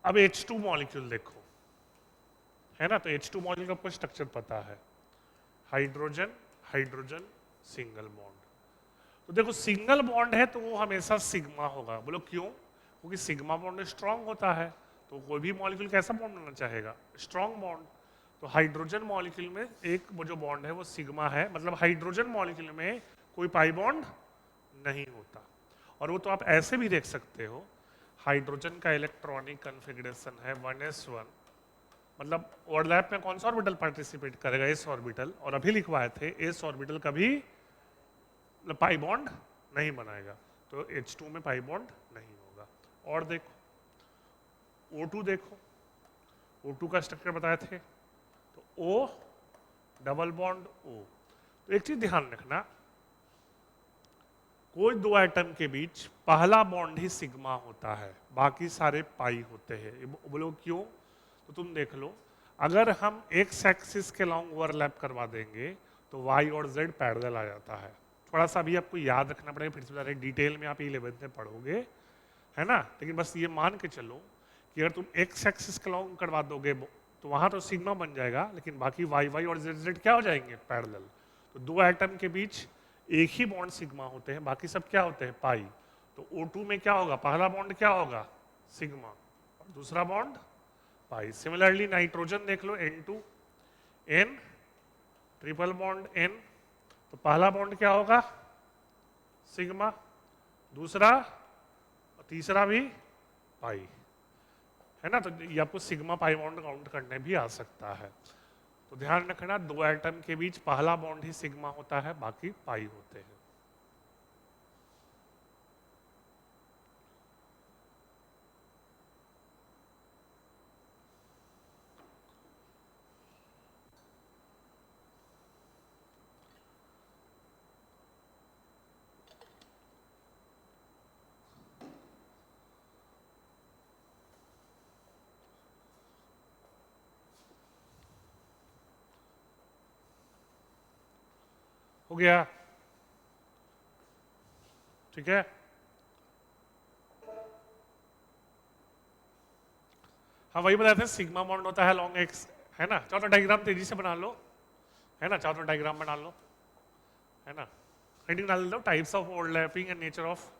अब H2 मॉलिक्यूल देखो, है ना, तो H2 मॉलिक्यूल का आपको स्ट्रक्चर पता है, हाइड्रोजन हाइड्रोजन सिंगल बॉन्ड। तो देखो सिंगल बॉन्ड है तो वो हमेशा सिग्मा होगा। बोलो क्यों? क्योंकि सिग्मा बॉन्ड स्ट्रांग होता है, तो कोई भी मॉलिक्यूल कैसा बॉन्ड होना चाहेगा? Strong bond. तो हाइड्रोजन मॉलिक्यूल में एक वो जो बॉन्ड है वो सिग्मा है, मतलब हाइड्रोजन मॉलिक्यूल में कोई पाई बॉन्ड नहीं होता। और वो तो आप ऐसे भी देख सकते हो, हाइड्रोजन का इलेक्ट्रॉनिक कन्फिग्रेशन है 1s1, मतलब ओवरलैप में कौन सा ऑर्बिटल पार्टिसिपेट करेगा? S orbital. और अभी लिखवाए थे एस ऑर्बिटल कभी पाई बॉन्ड नहीं बनाएगा, तो H2 में पाई बॉन्ड नहीं होगा। और देखो O2 देखो, O2 का स्ट्रक्चर बताए थे, तो O डबल बॉन्ड O। तो एक चीज ध्यान रखना, कोई दो एटम के बीच पहला बॉन्ड ही सिग्मा होता है, बाकी सारे पाई होते हैं। बोलो क्यों? तो तुम देख लो, अगर हम एक्स एक्सिस के लॉन्ग ओवरलैप करवा देंगे तो वाई और जेड पैरेलल आ जाता है। थोड़ा सा अभी आपको याद रखना पड़ेगा, फिर से बता रहे, डिटेल में आप 11th में पढ़ोगे, है ना। लेकिन बस ये मान के चलो कि अगर तुम एक्स एक्सिस के लॉन्ग करवा दोगे तो वहां तो सिग्मा बन जाएगा, लेकिन बाकी वाई वाई और जेड जेड क्या हो जाएंगे? पैरेलल। तो दो एटम के बीच एक ही बॉन्ड सिग्मा होते हैं, बाकी सब क्या होते हैं? पाई। तो O2 में क्या होगा? पहला बॉन्ड क्या होगा? सिग्मा, और दूसरा बॉन्ड पाई। सिमिलरली नाइट्रोजन देख लो, N2 N triple bond N, तो पहला बॉन्ड क्या होगा? सिग्मा, दूसरा और तीसरा भी पाई, है ना। तो ये आपको सिग्मा पाई बॉन्ड काउंट करने भी आ सकता है। तो ध्यान रखना, दो एटम के बीच पहला बॉन्ड ही सिग्मा होता है, बाकी पाई होते हैं। हो गया? ठीक है। हाँ वही बताते हैं, सिग्मा बॉन्ड होता है लॉन्ग एक्स, है ना। चाहो तो डायग्राम तेजी से बना लो, है ना, चाहो तो डायग्राम बना लो, है ना। हेडिंग डाल दो, types of overlapping and nature of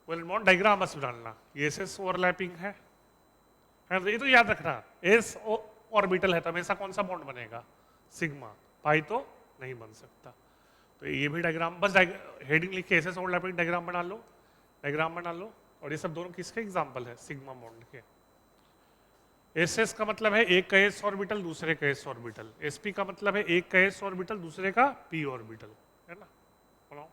well bond, diagram बस डालना। ये एस ओवरलैपिंग है तो ये तो याद रखना, एस ऑर्बिटल है तो हमेशा कौन सा बॉन्ड बनेगा, सिग्मा। पाई तो नहीं बन सकता। तो ये भी डायग्राम, बस हेडिंग लिख के एस ओवरलैपिंग डायग्राम बना लो, डायग्राम बना लो। और ये सब दोनों किसके एग्जाम्पल है, सिग्मा बॉन्ड के। एस एस का मतलब है एक का एस ऑर्बिटल दूसरे का एस ऑर्बिटल, एस पी का मतलब है एक का एस ऑर्बिटल दूसरे का पी ऑर्बिटल, है ना। बनाओ।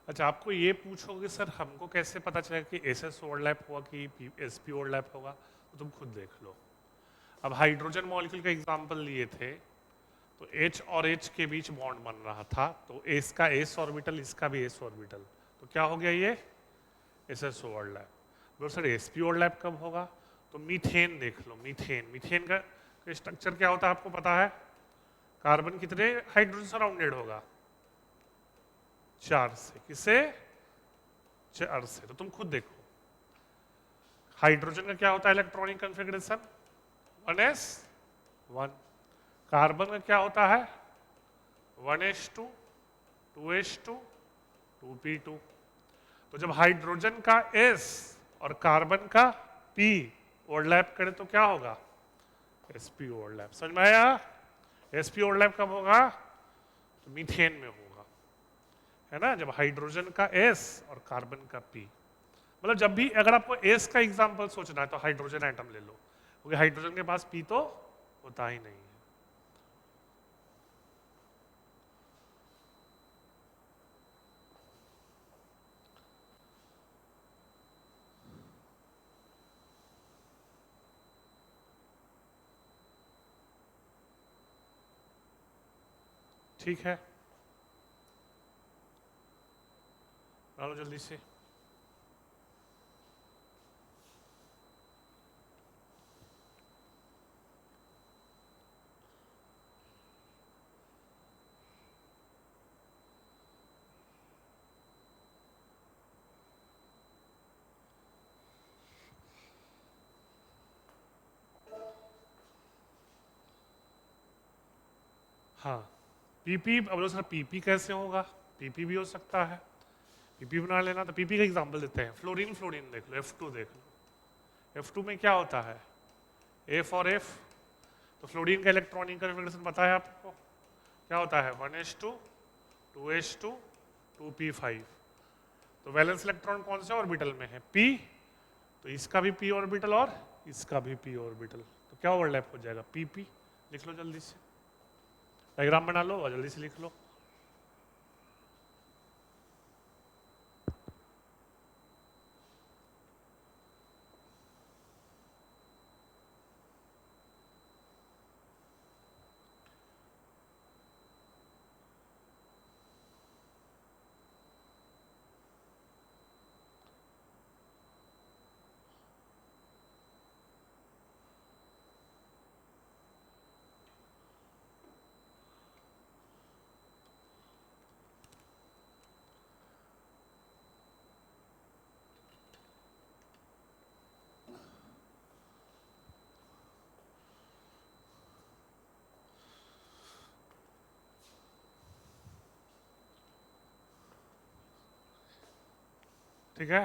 अच्छा, आपको ये पूछोगे सर हमको कैसे पता चलेगा कि एस एस ओवरलैप होगा कि एस पी ओवरलैप होगा, तो तुम खुद देख लो। अब हाइड्रोजन मॉलिक्यूल का एग्जांपल लिए थे, तो H और H के बीच बॉन्ड बन रहा था, तो एस का एस ऑर्बिटल, इसका भी एस ऑर्बिटल, तो क्या हो गया ये एस एस ओवरलैप। बोलो सर एस पी ओवरलैप कब होगा, तो मीथेन देख लो, मीथेन, मीथेन का स्ट्रक्चर क्या होता है आपको पता है, कार्बन कितने हाइड्रोजन सराउंडेड होगा, 4 से, किससे, 4 से। तो तुम खुद देखो हाइड्रोजन का क्या होता है इलेक्ट्रॉनिक कॉन्फ़िगरेशन, 1s1। कार्बन का क्या होता है 1s2, 2s2, 2p2। तो जब हाइड्रोजन का s और कार्बन का p ओवरलैप करे तो क्या होगा, sp ओवरलैप। समझ में आया, sp ओवरलैप कब होगा, तो मीथेन में होगा, है ना, जब हाइड्रोजन का s और कार्बन का p। मतलब जब भी अगर आपको एस का एग्जांपल सोचना है तो हाइड्रोजन एटम ले लो, क्योंकि हाइड्रोजन के पास पी तो होता ही नहीं है। ठीक है, डालो जल्दी से। हाँ, पीपी, अब सर पीपी कैसे होगा, पीपी भी हो सकता है, पीपी बना लेना। तो पीपी का एग्जांपल देते हैं, फ्लोरीन, फ्लोरीन देख लो, F2 देख लो, F2 में क्या होता है, A फॉर F। तो फ्लोरीन का इलेक्ट्रॉनिक कॉन्फ़िगरेशन पता है आपको, क्या होता है 1s2, 2s2, 2p5। तो वैलेंस इलेक्ट्रॉन कौन से ऑर्बिटल में है, p, तो इसका भी p ऑर्बिटल और इसका भी p ऑर्बिटल, तो क्या ओवरलैप हो जाएगा, pp। लिख लो जल्दी से, डायग्राम बना लो और जल्दी से लिख लो। ठीक है,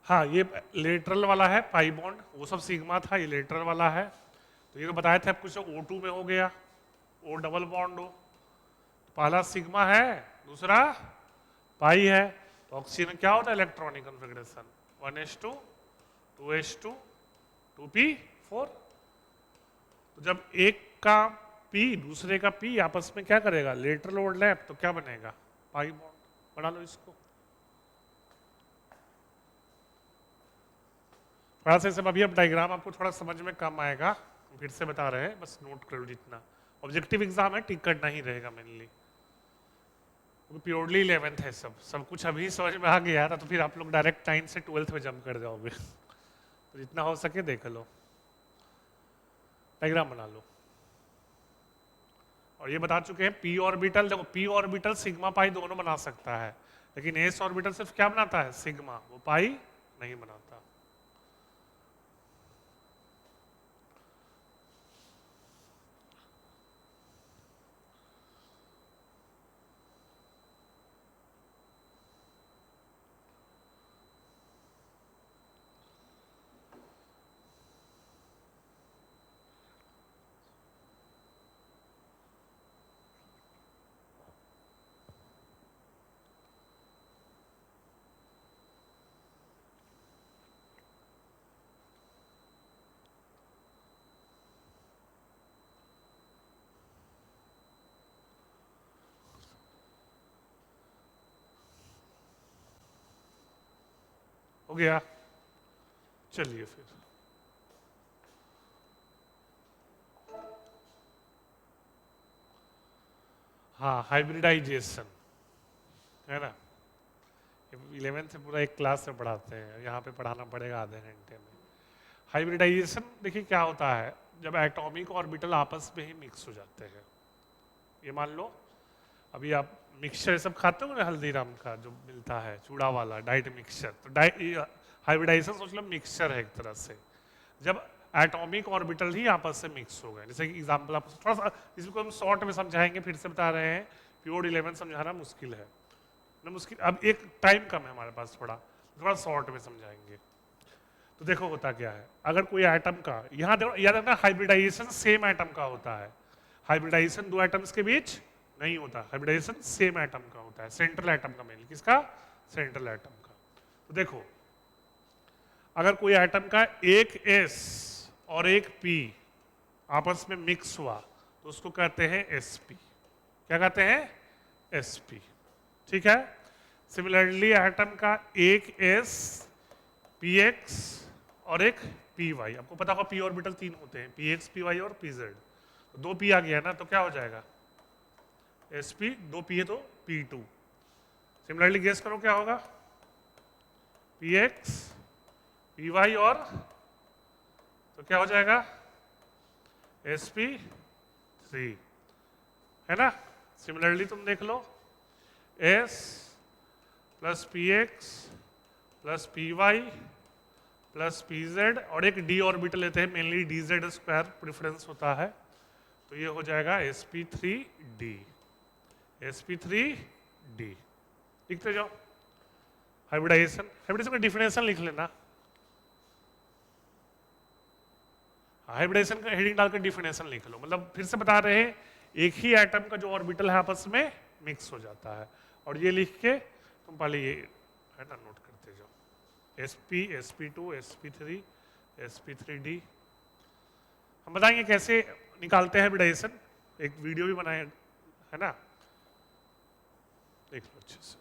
हाँ ये लेटरल वाला है पाई बॉन्ड, वो सब सिग्मा था, ये लेटरल वाला है। तो ये तो बताए थे, अब कुछ O2 में हो गया, O डबल बॉन्ड हो, तो पहला सिग्मा है, दूसरा पाई है। तो ऑक्सीजन क्या होता है electronic configuration 1s2 2s2 2p4। तो जब एक का P दूसरे का P आपस में क्या करेगा, लेटरल ओवरलैप, तो क्या बनेगा, पाई बॉन्ड। बना लो इसको थोड़ा सा, सब अभी अब डायग्राम आपको थोड़ा समझ में कम आएगा, फिर से बता रहे हैं, बस नोट करो जितना। ऑब्जेक्टिव एग्जाम है, टिक करना ही रहेगा मेनली, प्योरली 11th है, सब सब कुछ अभी समझ में आ गया था, तो फिर आप लोग डायरेक्ट 9 से 12th में जंप कर जाओगे। तो जितना हो सके देख लो, डायग्राम बना लो। और ये बता चुके हैं पी ऑर्बिटल, देखो पी ऑर्बिटल सिग्मा पाई दोनों बना सकता है, लेकिन एस ऑर्बिटल सिर्फ क्या बनाता है, सिग्मा, वो पाई नहीं बनाता। हो गया, चलिए फिर हाँ हाइब्रिडाइजेशन है ना, 11th से पूरा एक क्लास में पढ़ाते हैं, यहाँ पे पढ़ाना पड़ेगा आधे घंटे में। हाइब्रिडाइजेशन देखिए क्या होता है, जब एटॉमिक ऑर्बिटल आपस में ही मिक्स हो जाते हैं। ये मान लो अभी आप मिक्सचर सब खाते हो ना, हल्दीराम का जो मिलता है चूड़ा वाला डाइट मिक्सचर, तो हाइब्रिडाइजेशन सोच लो मिक्सचर है एक तरह से, जब एटॉमिक ऑर्बिटल ही आपस से मिक्स हो गए। जैसे कि एग्जांपल आप थोड़ा सा इसको हम शॉर्ट में समझाएंगे, फिर से बता रहे हैं, प्योर 11 समझाना मुश्किल है ना, मुश्किल, अब एक टाइम कम है हमारे पास, थोड़ा थोड़ा शॉर्ट में समझाएंगे। तो देखो होता क्या है, अगर कोई एटम का, यहाँ देखो याद रखना हाइब्रिडाइजेशन सेम एटम का होता है, हाइब्रिडाइजेशन दो एटम्स के बीच नहीं होता, हाइब्रिडाइजेशन सेम एटम का होता है, सेंट्रल एटम का, मेनली किसका, सेंट्रल एटम का। तो देखो अगर कोई एटम का एक S और एक P आपस में मिक्स हुआ तो उसको कहते हैं sp। क्या कहते हैं, sp। ठीक है, सिमिलरली एटम का एक S px और एक py, आपको पता होगा p ऑर्बिटल तीन होते हैं, px py और pz, तो दो p आ गया ना, तो क्या हो जाएगा sp, दो p है तो p2। सिमिलरली गेस करो क्या होगा, px py और, तो क्या हो जाएगा sp3, है ना। सिमिलरली तुम देख लो s plus px plus py plus pz और एक d ऑर्बिटल लेते हैं, मेनली dz स्क्वायर प्रेफरेंस होता है, तो ये हो जाएगा sp3d, sp3d। लिखते जाओ हाइब्रिडाइजेशन, हाइब्रिडाइजेशन का डिफिनेशन लिख लेना, हाइब्रिडाइजेशन का हेडिंग डालकर डिफिनेशन लिख लो, मतलब फिर से बता रहे हैं एक ही एटम का जो ऑर्बिटल है आपस में मिक्स हो जाता है। और ये लिख के तुम पहले ये है ना नोट करते जाओ, sp sp2 sp3 sp3d। हम बताएंगे कैसे निकालते हैं हाइब्रिडाइजेशन, एक वीडियो भी बनाए है ना, देख लो अच्छे से।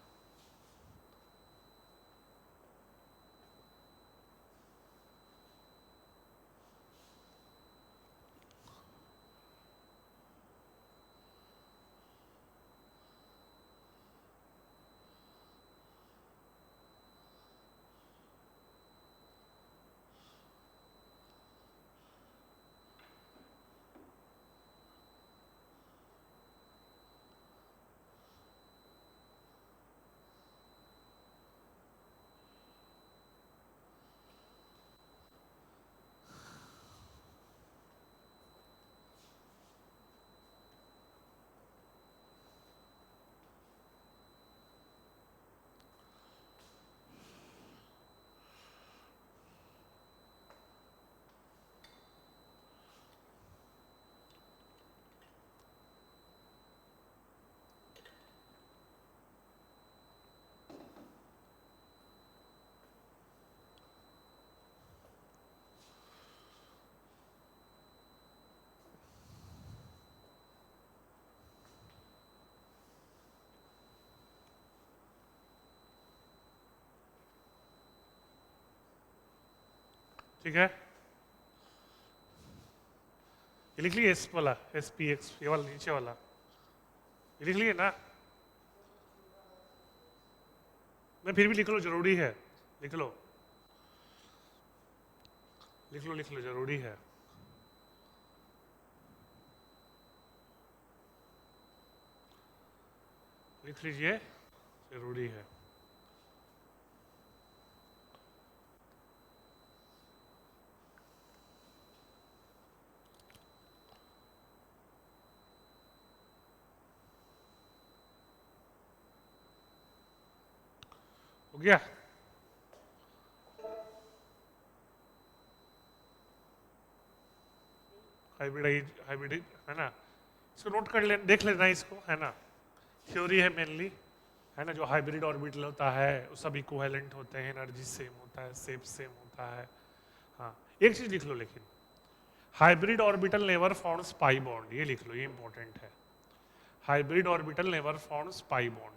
ठीक है, ये लिख लिए एस वाला, एस पी एक्स, ये वाला नीचे वाला ये लिख लिए ना। मैं फिर भी लिख लो, जरूरी है, लिख लो लिख लो लिख लो, जरूरी है। लिख लीजिए, जरूरी है। हो गया? हाइब्रिड है ना, इसको नोट कर लेना, देख लेना इसको, है ना। थ्योरी है मेनली, है ना। जो हाइब्रिड ऑर्बिटल होता है वो सब इक्विवेलेंट होते हैं, एनर्जी सेम होता है, शेप सेम होता है। हाँ, एक चीज लिख लो लेकिन, hybrid orbital never forms pi bond, ये लिख लो, ये इंपॉर्टेंट है। Hybrid orbital never forms pi bond.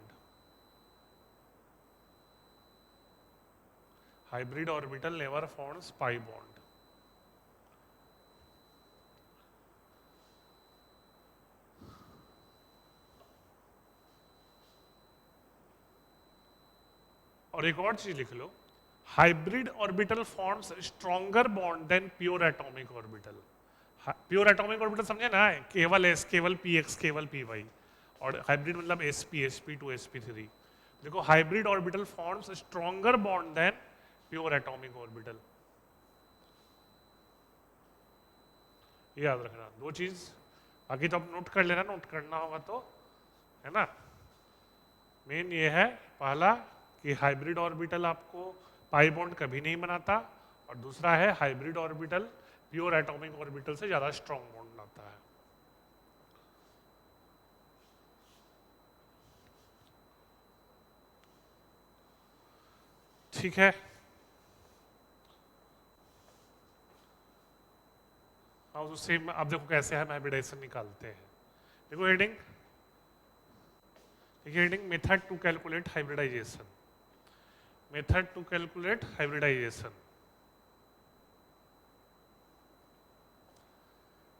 Hybrid orbital never forms pi bond. और एक और चीज लिख लो, hybrid orbital forms stronger bond then pure atomic orbital. Pure atomic orbital समझे ना, केवल एस, केवल पी एक्स, केवल पी वाई। और हाइब्रिड मतलब S P two S P three. देखो, hybrid orbital forms stronger bond then pure atomic orbital. ये याद रखना, दो चीज। बाकी तो आप नोट कर लेना, नोट करना होगा तो, है ना। मेन ये है, पहला कि हाइब्रिड ऑर्बिटल आपको पाई बॉन्ड कभी नहीं बनाता, और दूसरा है hybrid orbital pure atomic orbital से ज्यादा स्ट्रॉन्ग बॉन्ड बनाता है। ठीक है, और उससे अब देखो कैसे हम हाइब्रिडाइजेशन निकालते हैं। देखो हेडिंग, देखिए heading, method to calculate hybridisation. Method to calculate hybridisation.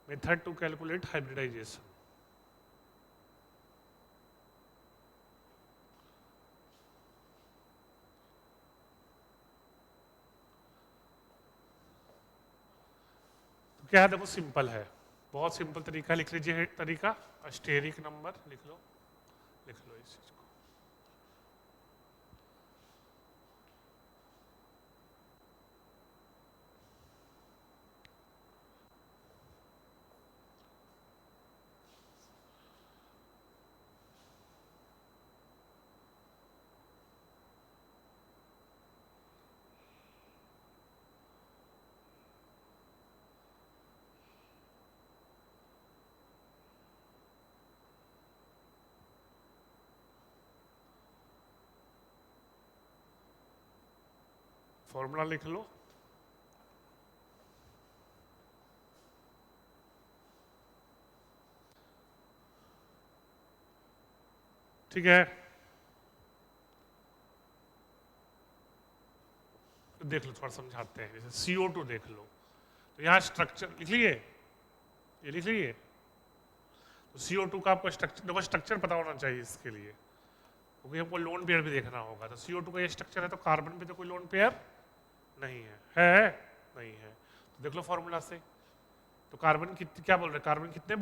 Method to calculate hybridisation. तो क्या है, देखो सिंपल है, बहुत सिंपल तरीका। लिख लीजिए तरीका, स्टेरिक नंबर लिख लो, लिख लो इस चीज को। फॉर्मूला लिख लो, ठीक है। तो देख लो, थोड़ा समझाते हैं। जैसे CO2 देख लो, तो यहाँ स्ट्रक्चर लिख लिए, ये लिख लिए। तो CO2 का आपको स्ट्रक्चर, देखो स्ट्रक्चर पता होना चाहिए इसके लिए, क्योंकि हमको लोन पेयर भी देखना होगा। तो CO2 का ये स्ट्रक्चर है, तो कार्बन पे तो कोई लोन पेयर नहीं है नहीं है। तो देख लो फॉर्मूला से, तो कार्बन क्या बोल रहे हैं, कार्बन कितने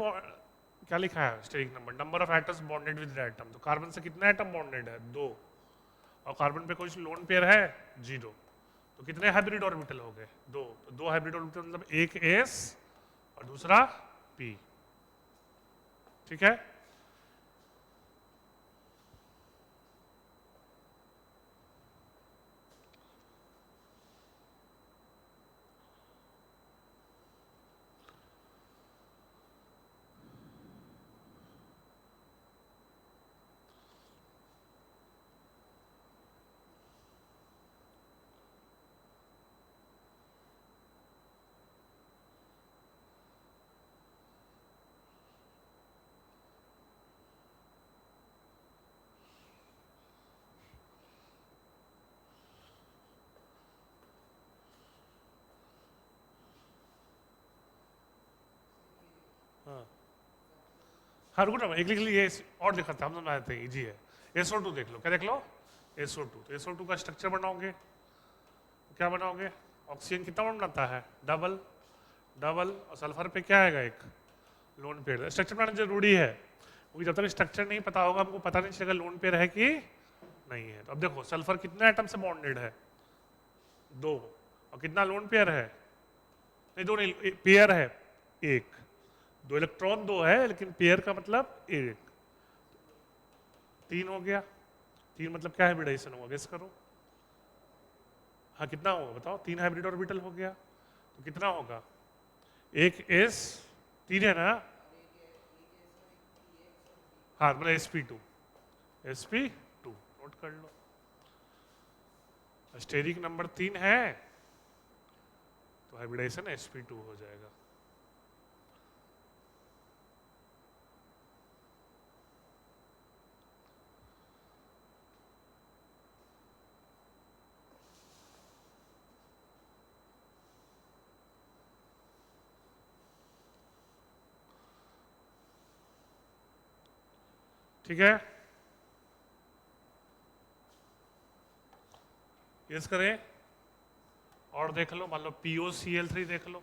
क्या लिखा है steric number, number of atoms bonded with atom. तो कार्बन से कितने एटम बॉन्डेड है, दो। और कार्बन पे कोई लोन पेयर है, जीरो। तो कितने हाइब्रिड ऑर्बिटल हो गए, दो। तो दो हाइब्रिड ऑर्बिटल मतलब एक एस और दूसरा पी, ठीक है। हाँ रुको ना, एक लिख लीजिए और दिखाता हम दोनों आए थे, इजी है। SO2 देख लो, क्या देख लो, SO2। तो SO2 का स्ट्रक्चर बनाओगे, क्या बनाओगे, ऑक्सीजन कितना बॉन्ड बनाता है, डबल डबल, और सल्फर पे क्या आएगा, एक लोन पेयर। स्ट्रक्चर बनाना जरूरी है, क्योंकि जब तक स्ट्रक्चर नहीं पता होगा हमको पता नहीं चलेगा लोन पेयर है कि नहीं है। तो अब देखो सल्फर कितने एटम से बॉन्डेड है, 2, और कितना लोन पेयर है, नहीं 2 नहीं, पेयर है 1, 2 इलेक्ट्रॉन 2 है, लेकिन पेयर का मतलब 1, 3 हो गया। 3 मतलब क्या हाइब्रिडाइजेशन होगा, गेस करो। हाँ कितना होगा बताओ, 3 हाइब्रिड ऑर्बिटल हो गया, तो कितना होगा, एक S, 3 है ना, हाँ मतलब sp2 नोट कर लो। स्टेरिक नंबर 3 है, तो हाइब्रिडाइजेशन sp2 हो जाएगा। ठीक है, यस करें, और देख लो, मान लो POCl3 देख लो,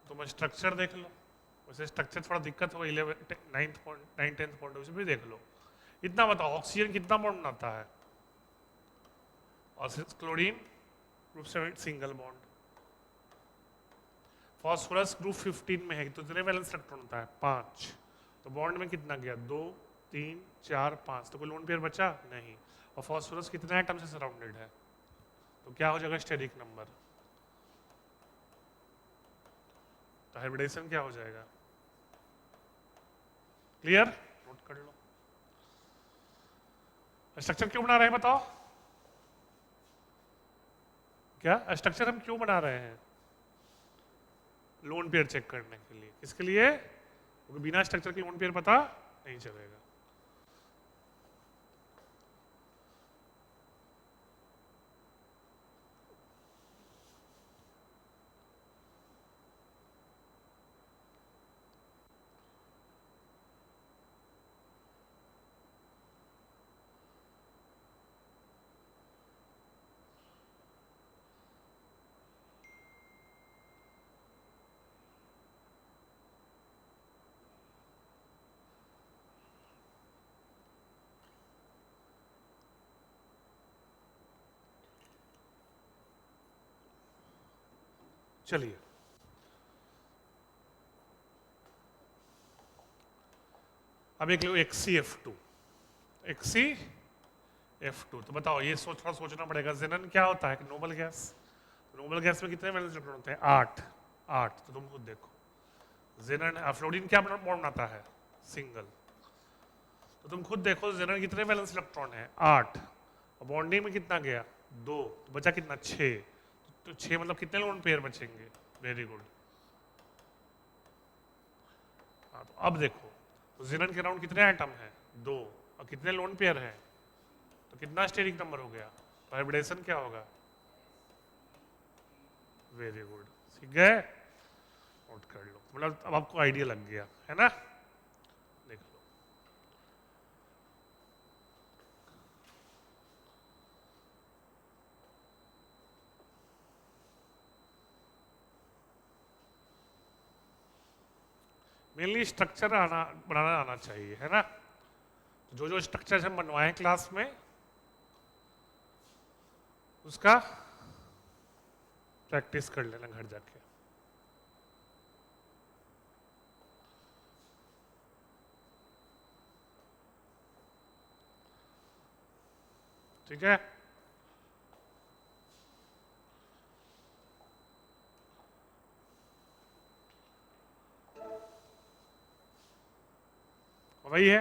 तुम स्ट्रक्चर देख लो। वैसे स्ट्रक्चर थोड़ा दिक्कत हो, 11 9th पॉइंट 9 10th पॉइंट उसे भी देख लो। इतना बताओ ऑक्सीजन कितना बॉन्ड बनाता है, और chlorine group 7 single bond. Phosphorus group 15 में है, तो कितने वैलेंस इलेक्ट्रॉन होता है, 5, तो बॉन्ड में कितना गया, 2 3 4 5, तो कोई लोन पेयर बचा नहीं। और फॉस्फोरस कितने एटम से सराउंडेड है, तो क्या हो जाएगा, स्टेरिक नंबर, तो हाइब्रिडाइजेशन क्या हो जाएगा, क्लियर, नोट कर लो। स्ट्रक्चर क्यों बना रहे हैं बताओ, क्या स्ट्रक्चर हम क्यों बना रहे हैं, लोन पेयर चेक करने के लिए, किसके लिए, क्योंकि बिना स्ट्रक्चर के लोन पेयर पता नहीं चलेगा। चलिए अब एक लो XCF2, XCF2, तो बताओ ये थोड़ा सोचना पड़ेगा, जेनन क्या होता है, नोबल गैस, नोबल गैस में कितने वैलेंस इलेक्ट्रॉन होते हैं, 8 8, तो तुम खुद देखो, जेनन फ्लोरीन क्या बॉन्ड बनाता है, सिंगल, तो तुम खुद देखो जेनन कितने वैलेंस इलेक्ट्रॉन है, 8, और बॉन्डिंग में कितना गया, 2, तो बचा कितना, 6, तो 6 मतलब कितने लोन पेयर बचेंगे, वेरी गुड। हाँ तो अब देखो, तो जेनन के अराउंड कितने एटम हैं, 2, और कितने लोन पेयर हैं, तो कितना स्टेरिक नंबर हो गया, तो हाइब्रिडेशन क्या होगा, वेरी गुड, सीख गए, नोट कर लो, मतलब अब आपको आइडिया लग गया है ना, देख लो। मेनली स्ट्रक्चर बनाना आना चाहिए, है ना, तो जो जो स्ट्रक्चर हम बनवाए क्लास में उसका प्रैक्टिस कर लेना घर जाके। ठीक है, वही है।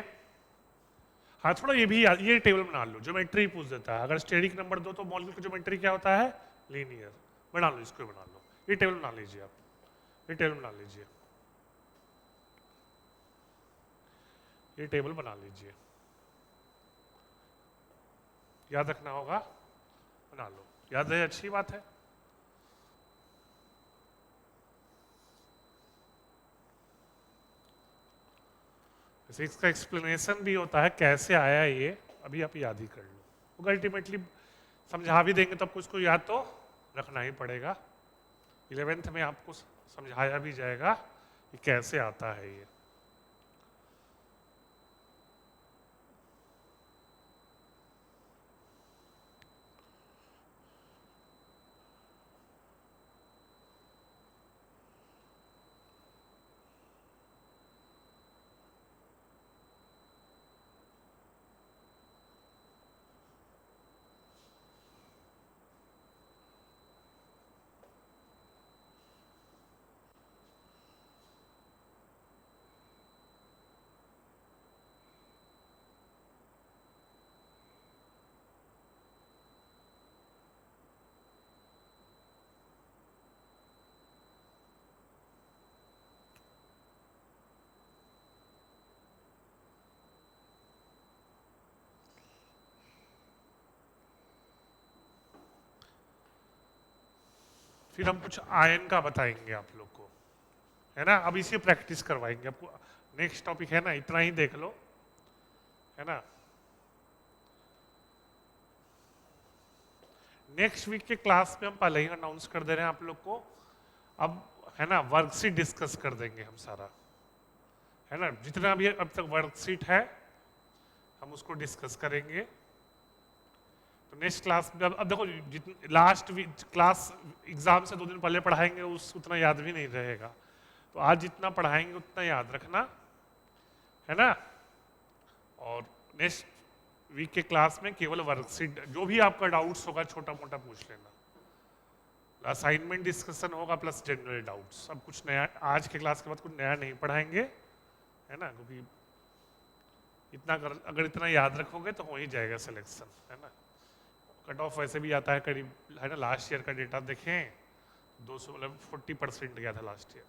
हाँ थोड़ा ये भी ये टेबल बना लो, ज्योमेट्री पूछ देता है, अगर स्टेरिक नंबर दो तो मॉलिक्यूल की ज्योमेट्री क्या होता है, लीनियर, बना लो, इसको बना लो, ये टेबल बना लीजिए आप, ये टेबल बना लीजिए, ये टेबल बना लीजिए, याद रखना होगा, बना लो, याद है, अच्छी बात है। फिजिक्स का एक्सप्लेनेशन भी होता है कैसे आया ये, अभी आप याद ही कर लो, क्योंकि अल्टीमेटली समझा भी देंगे तो आपको उसको याद तो रखना ही पड़ेगा। 11th में आपको समझाया भी जाएगा कि कैसे आता है ये। फिर हम कुछ आयन का बताएंगे आप लोग को, है ना। अब इसे प्रैक्टिस करवाएंगे आपको। नेक्स्ट टॉपिक है ना, इतना ही देख लो, है ना। नेक्स्ट वीक के क्लास में हम पहले ही अनाउंस कर दे रहे हैं आप लोग को। अब है ना वर्कशीट डिस्कस कर देंगे हम सारा, है ना। जितना भी अब तक वर्कशीट है हम उसको डिस्कस करेंगे। तो नेक्स्ट क्लास में अब देखो, लास्ट वीक क्लास एग्जाम से 2 दिन पहले पढ़ाएंगे उस उतना याद भी नहीं रहेगा। तो आज जितना पढ़ाएंगे उतना याद रखना, है ना। और नेक्स्ट वीक के क्लास में केवल वर्कशीट, जो भी आपका डाउट्स होगा छोटा मोटा पूछ लेना। असाइनमेंट डिस्कशन होगा प्लस जनरल डाउट्स। सब कुछ नया आज के क्लास के बाद कुछ नया नहीं पढ़ाएंगे, है ना, क्योंकि इतना अगर इतना याद रखोगे तो हो ही जाएगा सिलेक्शन, है ना। कट ऑफ वैसे भी आता है करीब, है ना। लास्ट ईयर का डेटा देखें 200 मतलब 40% गया था लास्ट ईयर,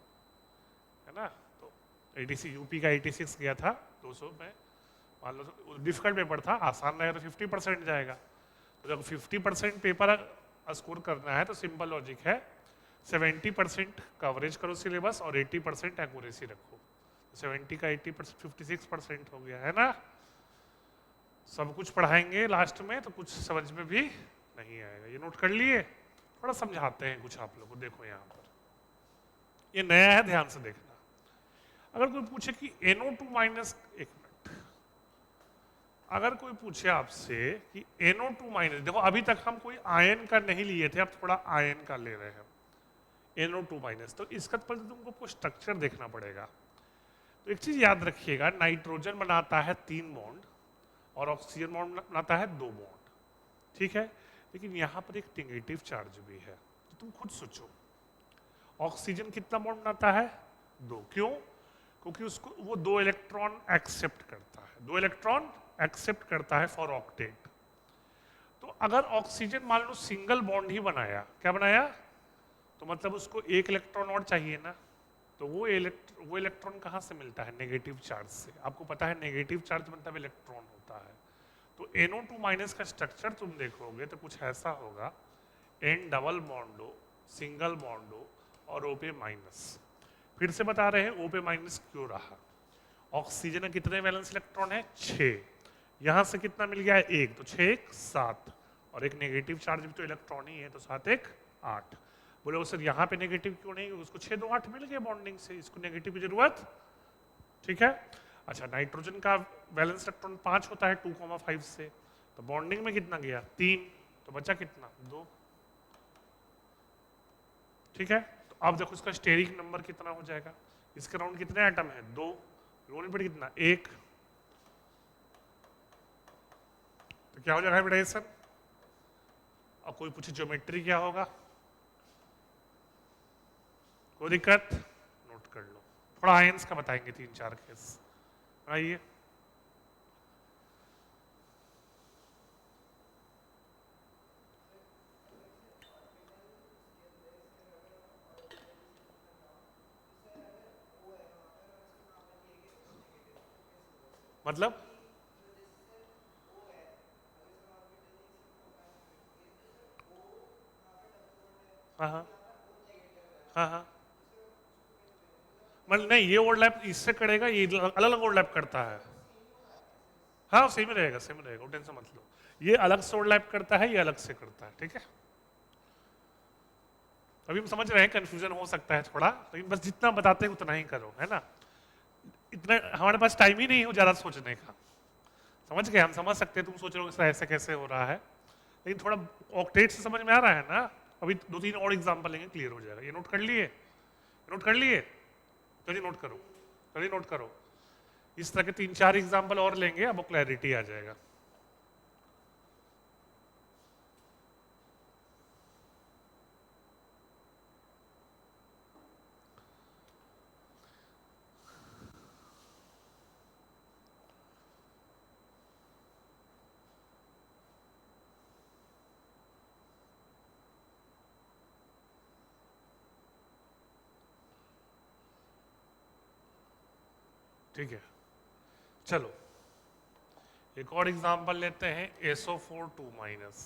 है ना। तो ATC यूपी का 86 गया था 200 में। मान लो डिफिकल्ट पेपर था, आसान रहेगा तो 50% जाएगा। तो जब 50% पेपर स्कोर करना है तो सिंपल लॉजिक है, 70% कवरेज करो सिलेबस और 80% एक्यूरेसी रखो। 70 का 80% 56% हो गया, है ना। सब कुछ पढ़ाएंगे लास्ट में तो कुछ समझ में भी नहीं आएगा। ये नोट कर लिए। थोड़ा समझाते हैं कुछ आप लोग को, देखो यहाँ पर ये नया है, ध्यान से देखना। अगर कोई पूछे कि NO2 माइनस, एक मिनट, अगर कोई पूछे आपसे कि NO2 माइनस, देखो अभी तक हम कोई आयन का नहीं लिए थे, अब थोड़ा आयन का ले रहे हैं। NO2 माइनस, तो इसका पहले तुमको स्ट्रक्चर देखना पड़ेगा। तो एक चीज याद रखिएगा, नाइट्रोजन बनाता है 3 बॉन्ड और ऑक्सीजन बॉन्ड बनाता है 2 बॉन्ड, ठीक है। लेकिन यहाँ पर एक नेगेटिव चार्ज भी है, तो तुम खुद सोचो ऑक्सीजन कितना बॉन्ड बनाता है? 2। क्यों? क्योंकि उसको वो 2 इलेक्ट्रॉन एक्सेप्ट करता है, 2 इलेक्ट्रॉन एक्सेप्ट करता है फॉर ऑक्टेट। तो अगर ऑक्सीजन मान लो सिंगल बॉन्ड ही बनाया, क्या बनाया, तो मतलब उसको 1 इलेक्ट्रॉन और चाहिए ना। तो वो इलेक्ट्रॉन कहाँ से मिलता है? नेगेटिव चार्ज से। आपको पता है नेगेटिव चार्ज मतलब इलेक्ट्रॉन होता है। तो NO2 माइनस का स्ट्रक्चर तुम देखोगे तो कुछ ऐसा होगा, N डबल बॉन्ड हो, सिंगल बॉन्ड हो और O पे माइनस। फिर से बता रहे हैं O पे माइनस क्यों रहा। ऑक्सीजन में कितने वैलेंस इलेक्ट्रॉन है? 6। यहाँ से कितना मिल गया है? 1। तो 6 1 7, और एक नेगेटिव चार्ज भी तो इलेक्ट्रॉन ही है, तो 7 1 8। बोले सर यहाँ पे नेगेटिव क्यों नहीं? उसको 6 2 8 मिल गया बॉन्डिंग से, इसको नेगेटिव की जरूरत, ठीक है। अच्छा, नाइट्रोजन का वैलेंस इलेक्ट्रॉन 5 होता है 2,5 से, तो बॉन्डिंग में कितना गया? 3, तो बचा कितना? 2, ठीक है। तो अब देखो इसका स्टेरिक नंबर कितना हो जाएगा। इसके राउंड कितने एटम है? 2। रोल नंबर कितना? 1। तो क्या हो जाएगा बेटा ये सर? अब कोई पूछे ज्योमेट्री क्या होगा, कोई दिक्कत? नोट कर लो। थोड़ा आयंस का बताएंगे 3 4 केस। आइए, मतलब हाँ हाँ हाँ हाँ, मतलब नहीं, ये ओवरलैप इससे करेगा, ये अलग अलग ओवरलैप करता है। हाँ सेम ही रहेगा, सेम रहेगा, टेंशन मत लो। ये अलग से ओवरलैप करता है, ये अलग से करता है, ठीक है। अभी हम समझ रहे हैं, कंफ्यूजन हो सकता है थोड़ा, लेकिन बस जितना बताते हैं उतना ही करो, है ना। इतना हमारे पास टाइम ही नहीं हो ज्यादा सोचने का। समझ गए, हम समझ सकते हैं, तुम सोच रहे हो सर ऐसे कैसे हो रहा है, लेकिन थोड़ा ऑक्टेट से समझ में आ रहा है ना। अभी दो तीन और एग्जाम्पल लेंगे, क्लियर हो जाएगा। ये नोट कर लिए, नोट कर लिए, चलिए नोट करो, चलिए नोट करो। इस तरह के तीन चार एग्जाम्पल और लेंगे, अब क्लैरिटी आ जाएगा। ठीक है, चलो एक और एग्जाम्पल लेते हैं, SO4 2-।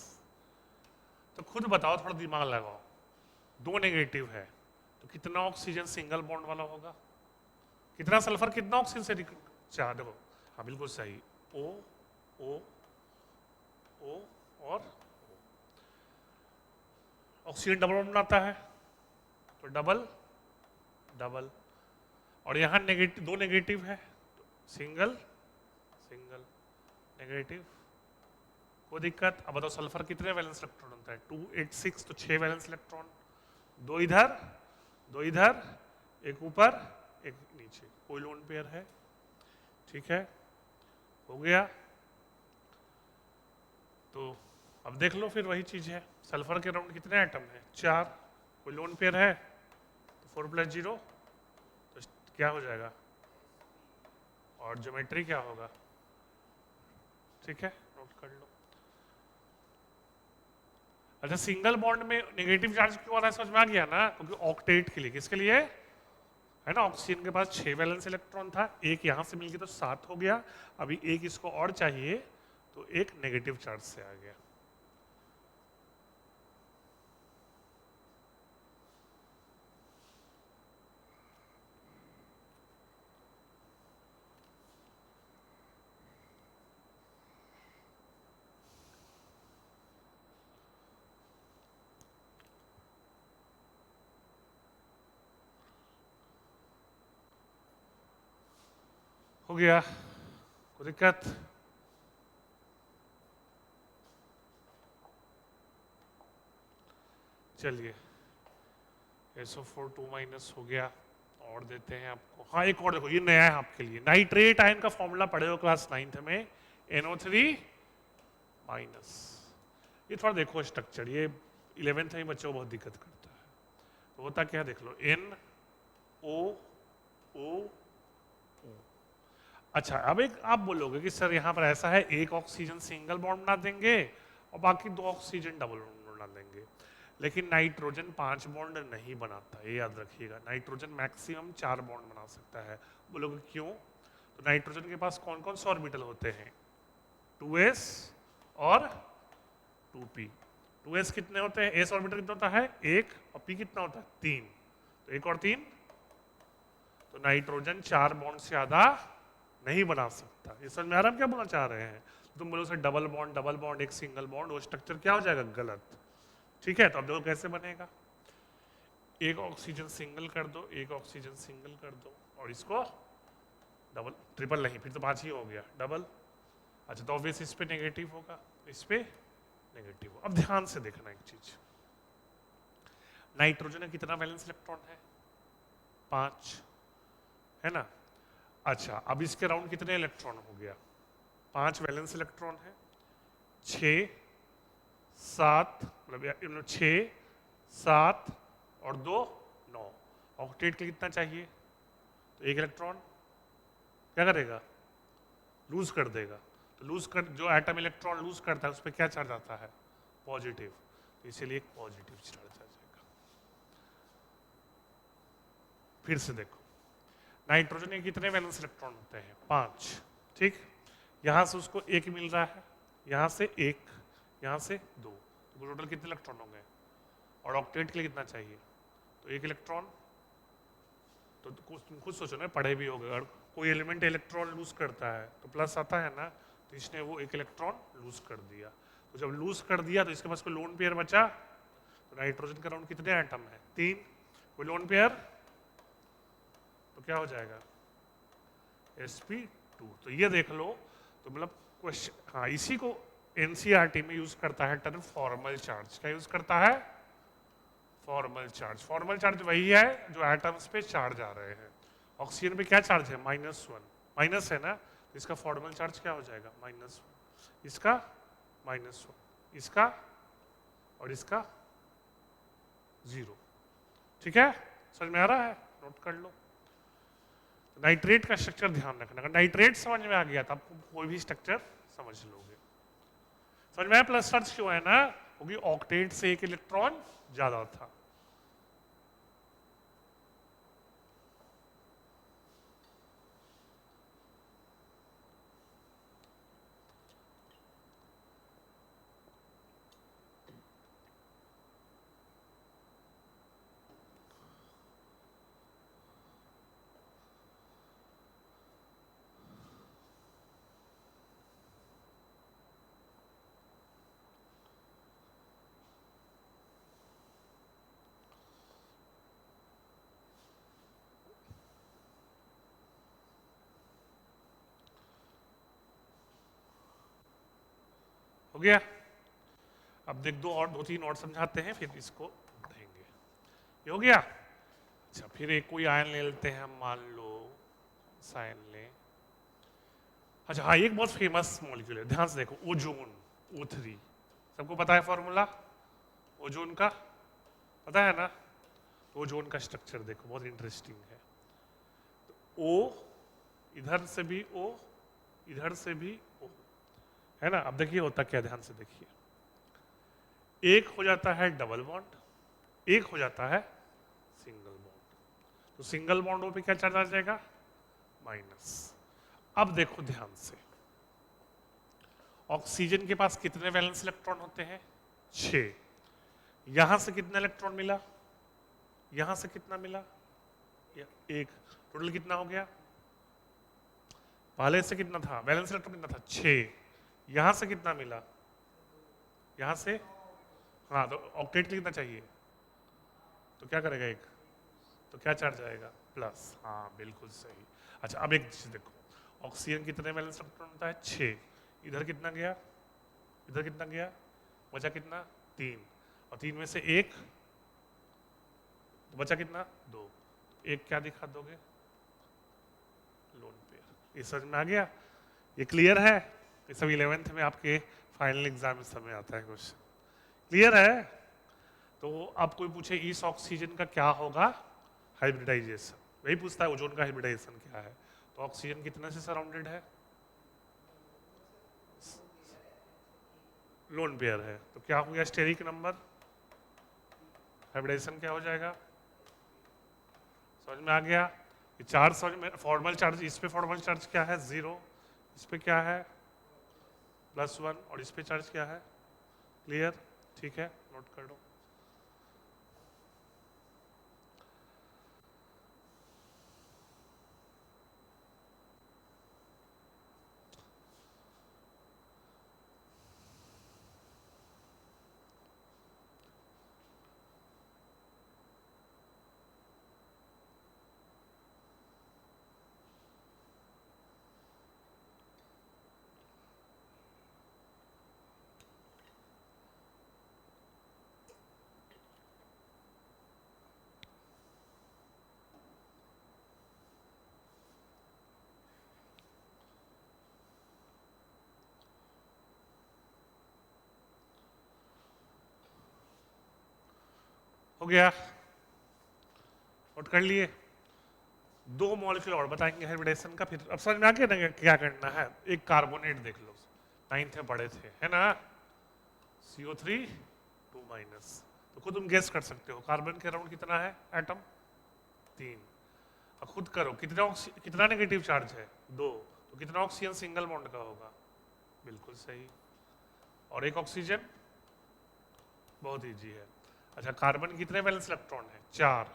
तो खुद बताओ, थोड़ा दिमाग लगाओ। दो नेगेटिव है, तो कितना ऑक्सीजन सिंगल बॉन्ड वाला होगा, कितना सल्फर कितना ऑक्सीजन से चार, देखो। हाँ बिल्कुल सही, ओ ओ ओ और ऑक्सीजन डबल बॉन्ड बनाता है, तो डबल डबल। और यहाँ नेगेटिव, दो नेगेटिव है, तो सिंगल सिंगल नेगेटिव। कोई दिक्कत। अब बताओ सल्फर कितने वैलेंस इलेक्ट्रॉन होता है, 286, तो 6 वैलेंस इलेक्ट्रॉन, दो इधर दो इधर, एक ऊपर एक नीचे, कोई लोन पेयर है, ठीक है, हो गया। तो अब देख लो, फिर वही चीज है, सल्फर के राउंड कितने एटम है, 4, कोई लोन पेयर है, तो 4+0, तो क्या हो जाएगा, और ज्योमेट्री क्या होगा, ठीक है, नोट कर लो। अच्छा, सिंगल बॉन्ड में नेगेटिव चार्ज क्यों आ रहा है, समझ में आ गया ना, क्योंकि ऑक्टेट के लिए, किसके लिए, है ना, ऑक्सीजन के पास 6 वैलेंस इलेक्ट्रॉन था, एक यहां से मिल गया तो 7 हो गया, अभी एक इसको और चाहिए, तो एक नेगेटिव चार्ज से आ गया। हो गया, कोई दिक्कत। चलिए, SO4 2- हो गया, और देते हैं आपको। हाँ एक और देखो, ये नया है आपके लिए, नाइट्रेट आयन का फॉर्मूला पढ़े हो क्लास 9th में, NO3-। ये थोड़ा देखो स्ट्रक्चर, ये 11th में बच्चों को बहुत दिक्कत करता है। तो होता क्या है, देख लो, NO O। अच्छा, अब एक आप बोलोगे कि सर यहाँ पर ऐसा है, एक ऑक्सीजन सिंगल बॉन्ड बना देंगे और बाकी दो ऑक्सीजन डबल बॉन्ड बना देंगे, लेकिन नाइट्रोजन 5 बॉन्ड नहीं बनाता, ये याद रखिएगा। नाइट्रोजन मैक्सिमम 4 बॉन्ड बना सकता है। बोलोगे क्यों, तो नाइट्रोजन के पास कौन कौन से ऑर्बिटल होते हैं, 2s और 2p। 2s कितने होते हैं, s ऑर्बिटल कितना होता है, एक, और p कितना होता है, 3, तो एक और 3, तो नाइट्रोजन 4 बॉन्ड से ज्यादा नहीं बना सकता। ये समझ में आ रहा है हम क्या बोलना चाह रहे हैं। तुम बोलो सर डबल बॉन्ड एक सिंगल बॉन्ड, वो स्ट्रक्चर क्या हो जाएगा, गलत। ठीक है, तो अब देखो कैसे बनेगा, एक ऑक्सीजन सिंगल कर दो, एक ऑक्सीजन सिंगल कर दो, और इसको डबल, ट्रिपल नहीं, फिर तो 5 ही हो गया, डबल। अच्छा, तो ऑब्वियस इस पे नेगेटिव होगा, इस पे नेगेटिव हो। अब ध्यान से देखना एक चीज, नाइट्रोजन में कितना वैलेंस इलेक्ट्रॉन है, 5, है ना। अच्छा, अब इसके राउंड कितने इलेक्ट्रॉन हो गया, 5 वैलेंस इलेक्ट्रॉन है, 6 7, मतलब 6 7 और 2 9। ऑक्टेट के लिए कितना चाहिए, तो एक इलेक्ट्रॉन क्या करेगा, लूज कर देगा। तो लूज कर, जो एटम इलेक्ट्रॉन लूज करता है उस पर क्या चार्ज आता है, पॉजिटिव, तो इसीलिए एक पॉजिटिव चार्ज आ जाएगा। फिर से देखो, नाइट्रोजन के कितने वैलेंस इलेक्ट्रॉन होते हैं, 5, ठीक। यहां से उसको एक मिल रहा है, यहां से एक, यहां से दो, तो टोटल कितने इलेक्ट्रॉन होंगे। और ऑक्टेट के लिए कितना चाहिए, तो एक इलेक्ट्रॉन, तो तुम खुद सोचो ना, पढ़े भी होगे, अगर कोई एलिमेंट इलेक्ट्रॉन लूज करता है तो प्लस आता है ना, तो इसने वो एक इलेक्ट्रॉन लूज कर दिया। तो जब लूज कर दिया तो इसके पास कोई लोन पेयर बचा। तो नाइट्रोजन का राउंड कितने एटम है? 3। कोई लोन पेयर तो क्या हो जाएगा? sp2। तो ये देख लो, तो मतलब क्वेश्चन, हाँ, इसी को एनसीईआरटी में यूज करता है टर्म फॉर्मल चार्ज। क्या यूज करता है? Formal charge. फॉर्मल चार्ज वही है जो एटम्स पे चार्ज आ रहे हैं। ऑक्सीजन पे क्या चार्ज है? -1, माइनस है ना, तो इसका फॉर्मल चार्ज क्या हो जाएगा? -1, इसका -1, इसका और इसका 0। ठीक है, समझ में आ रहा है? नोट कर लो। नाइट्रेट का स्ट्रक्चर ध्यान रखना, अगर नाइट्रेट समझ में आ गया तो आपको कोई भी स्ट्रक्चर समझ लोगे। समझ में आया प्लस चार्ज क्यों है ना? क्योंकि ऑक्टेट से एक इलेक्ट्रॉन ज्यादा था। हो गया? अब देख, दो तीन और समझाते हैं, फिर इसको पढ़ेंगे। ये हो गया? अच्छा, फिर एक कोई आयन ले लेते हैं हम, मान लो साइन ले। अच्छा हाँ, एक बहुत फेमस मॉलिक्यूल है, ध्यान से देखो, ओजोन, O3। सबको पता है फॉर्मूला ओजोन का? पता है ना? तो ओजोन का स्ट्रक्चर देखो, बहुत इंटरेस्टिंग है। तो O, इधर से भी O, इधर से भी O, है ना? अब देखिए होता क्या, ध्यान से देखिए। एक हो जाता है डबल बॉन्ड, एक हो जाता है सिंगल बॉन्ड। तो सिंगल बॉन्डों पे क्या चार्ज आ जाएगा? माइनस। अब देखो ध्यान से, ऑक्सीजन के पास कितने वैलेंस इलेक्ट्रॉन होते हैं? 6। यहां से कितना इलेक्ट्रॉन मिला? यहां से कितना मिला? एक। टोटल कितना हो गया? पहले से कितना था वैलेंस इलेक्ट्रॉन? कितना था? 6। यहां से कितना मिला? यहां से, हाँ, तो ऑक्टेट के लिए कितना चाहिए? तो क्या करेगा एक? तो क्या चार्ज आएगा? प्लस। हाँ, बिल्कुल सही। अच्छा, अब एक चीज देखो, ऑक्सीजन कितने वैलेंस इलेक्ट्रॉन होता है? 6। इधर कितना गया? इधर कितना गया? बचा कितना? 3। और 3 में से एक, तो बचा कितना? 2। एक क्या दिखा दोगे? Lone pair. ये समझ में आ गया? ये क्लियर है? ये सब 11th में आपके फाइनल एग्जाम में समय आता है क्वेश्चन। क्लियर है? तो अब कोई पूछे इस ऑक्सीजन का क्या होगा? हाइब्रिडाइजेशन। वही पूछता है ओजोन का हाइब्रिडाइजेशन क्या है। तो ऑक्सीजन कितने से सराउंडेड है? लोन पेयर है, तो क्या हो गया? Steric number. हाइब्रिडाइजेशन क्या हो जाएगा? समझ में आ गया? ये चार्ज समझ में, फॉर्मल चार्ज, इस पे फॉर्मल चार्ज क्या है? 0। इस पे क्या है? +1। और इस पे चार्ज क्या है? क्लियर? ठीक है, नोट कर लो। हो गया? नोट कर लिए? 2 मॉलिक्यूल और बताएंगे हाइब्रिडेशन का, फिर अब समझ में आ गया ना क्या करना है। एक कार्बोनेट देख लो, 9th में पढ़े थे, है ना? CO3 2-। तो खुद तुम गेस कर सकते हो कार्बन के अराउंड कितना है एटम? 3। अब खुद करो, कितना नेगेटिव चार्ज है? 2। तो कितना ऑक्सीजन सिंगल बॉन्ड का होगा? बिल्कुल सही। और एक ऑक्सीजन? बहुत इजी है। अच्छा, कार्बन कितने वैलेंस इलेक्ट्रॉन है? 4।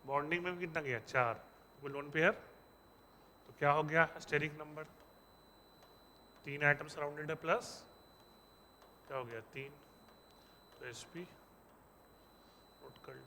बॉन्डिंग में भी कितना गया? 4। वो लोन पेयर, तो क्या हो गया स्टेरिक नंबर, 3 एटम सराउंडेड है प्लस क्या हो गया 3, तो sp नोट कर लो।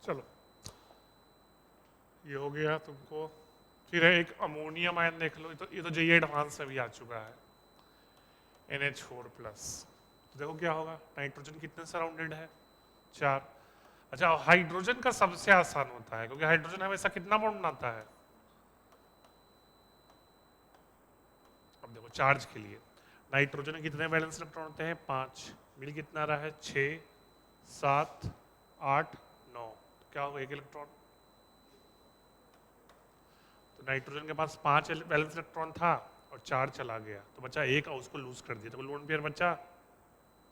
चलो ये हो गया तुमको। फिर है एक अमोनियम आयन देख लो, ये तो जेई एडवांस में भी आ चुका है, NH4 प्लस। तो देखो क्या होगा, नाइट्रोजन कितने सराउंडेड है 4। अच्छा हाइड्रोजन का सबसे आसान होता है क्योंकि हाइड्रोजन हमेशा कितना बॉन्ड बनाता है, अब देखो चार्ज के लिए नाइट्रोजन में कितने वैलेंस इलेक्ट्रॉन होते हैं 5, मिल कितना रहा है 6 7 8 9, तो क्या होगा 1 इलेक्ट्रॉन। तो नाइट्रोजन के पास 5 वैलेंस इलेक्ट्रॉन था और 4 चला गया, तो बचा एक और उसको लूज कर दिया, तो लोन पेयर बचा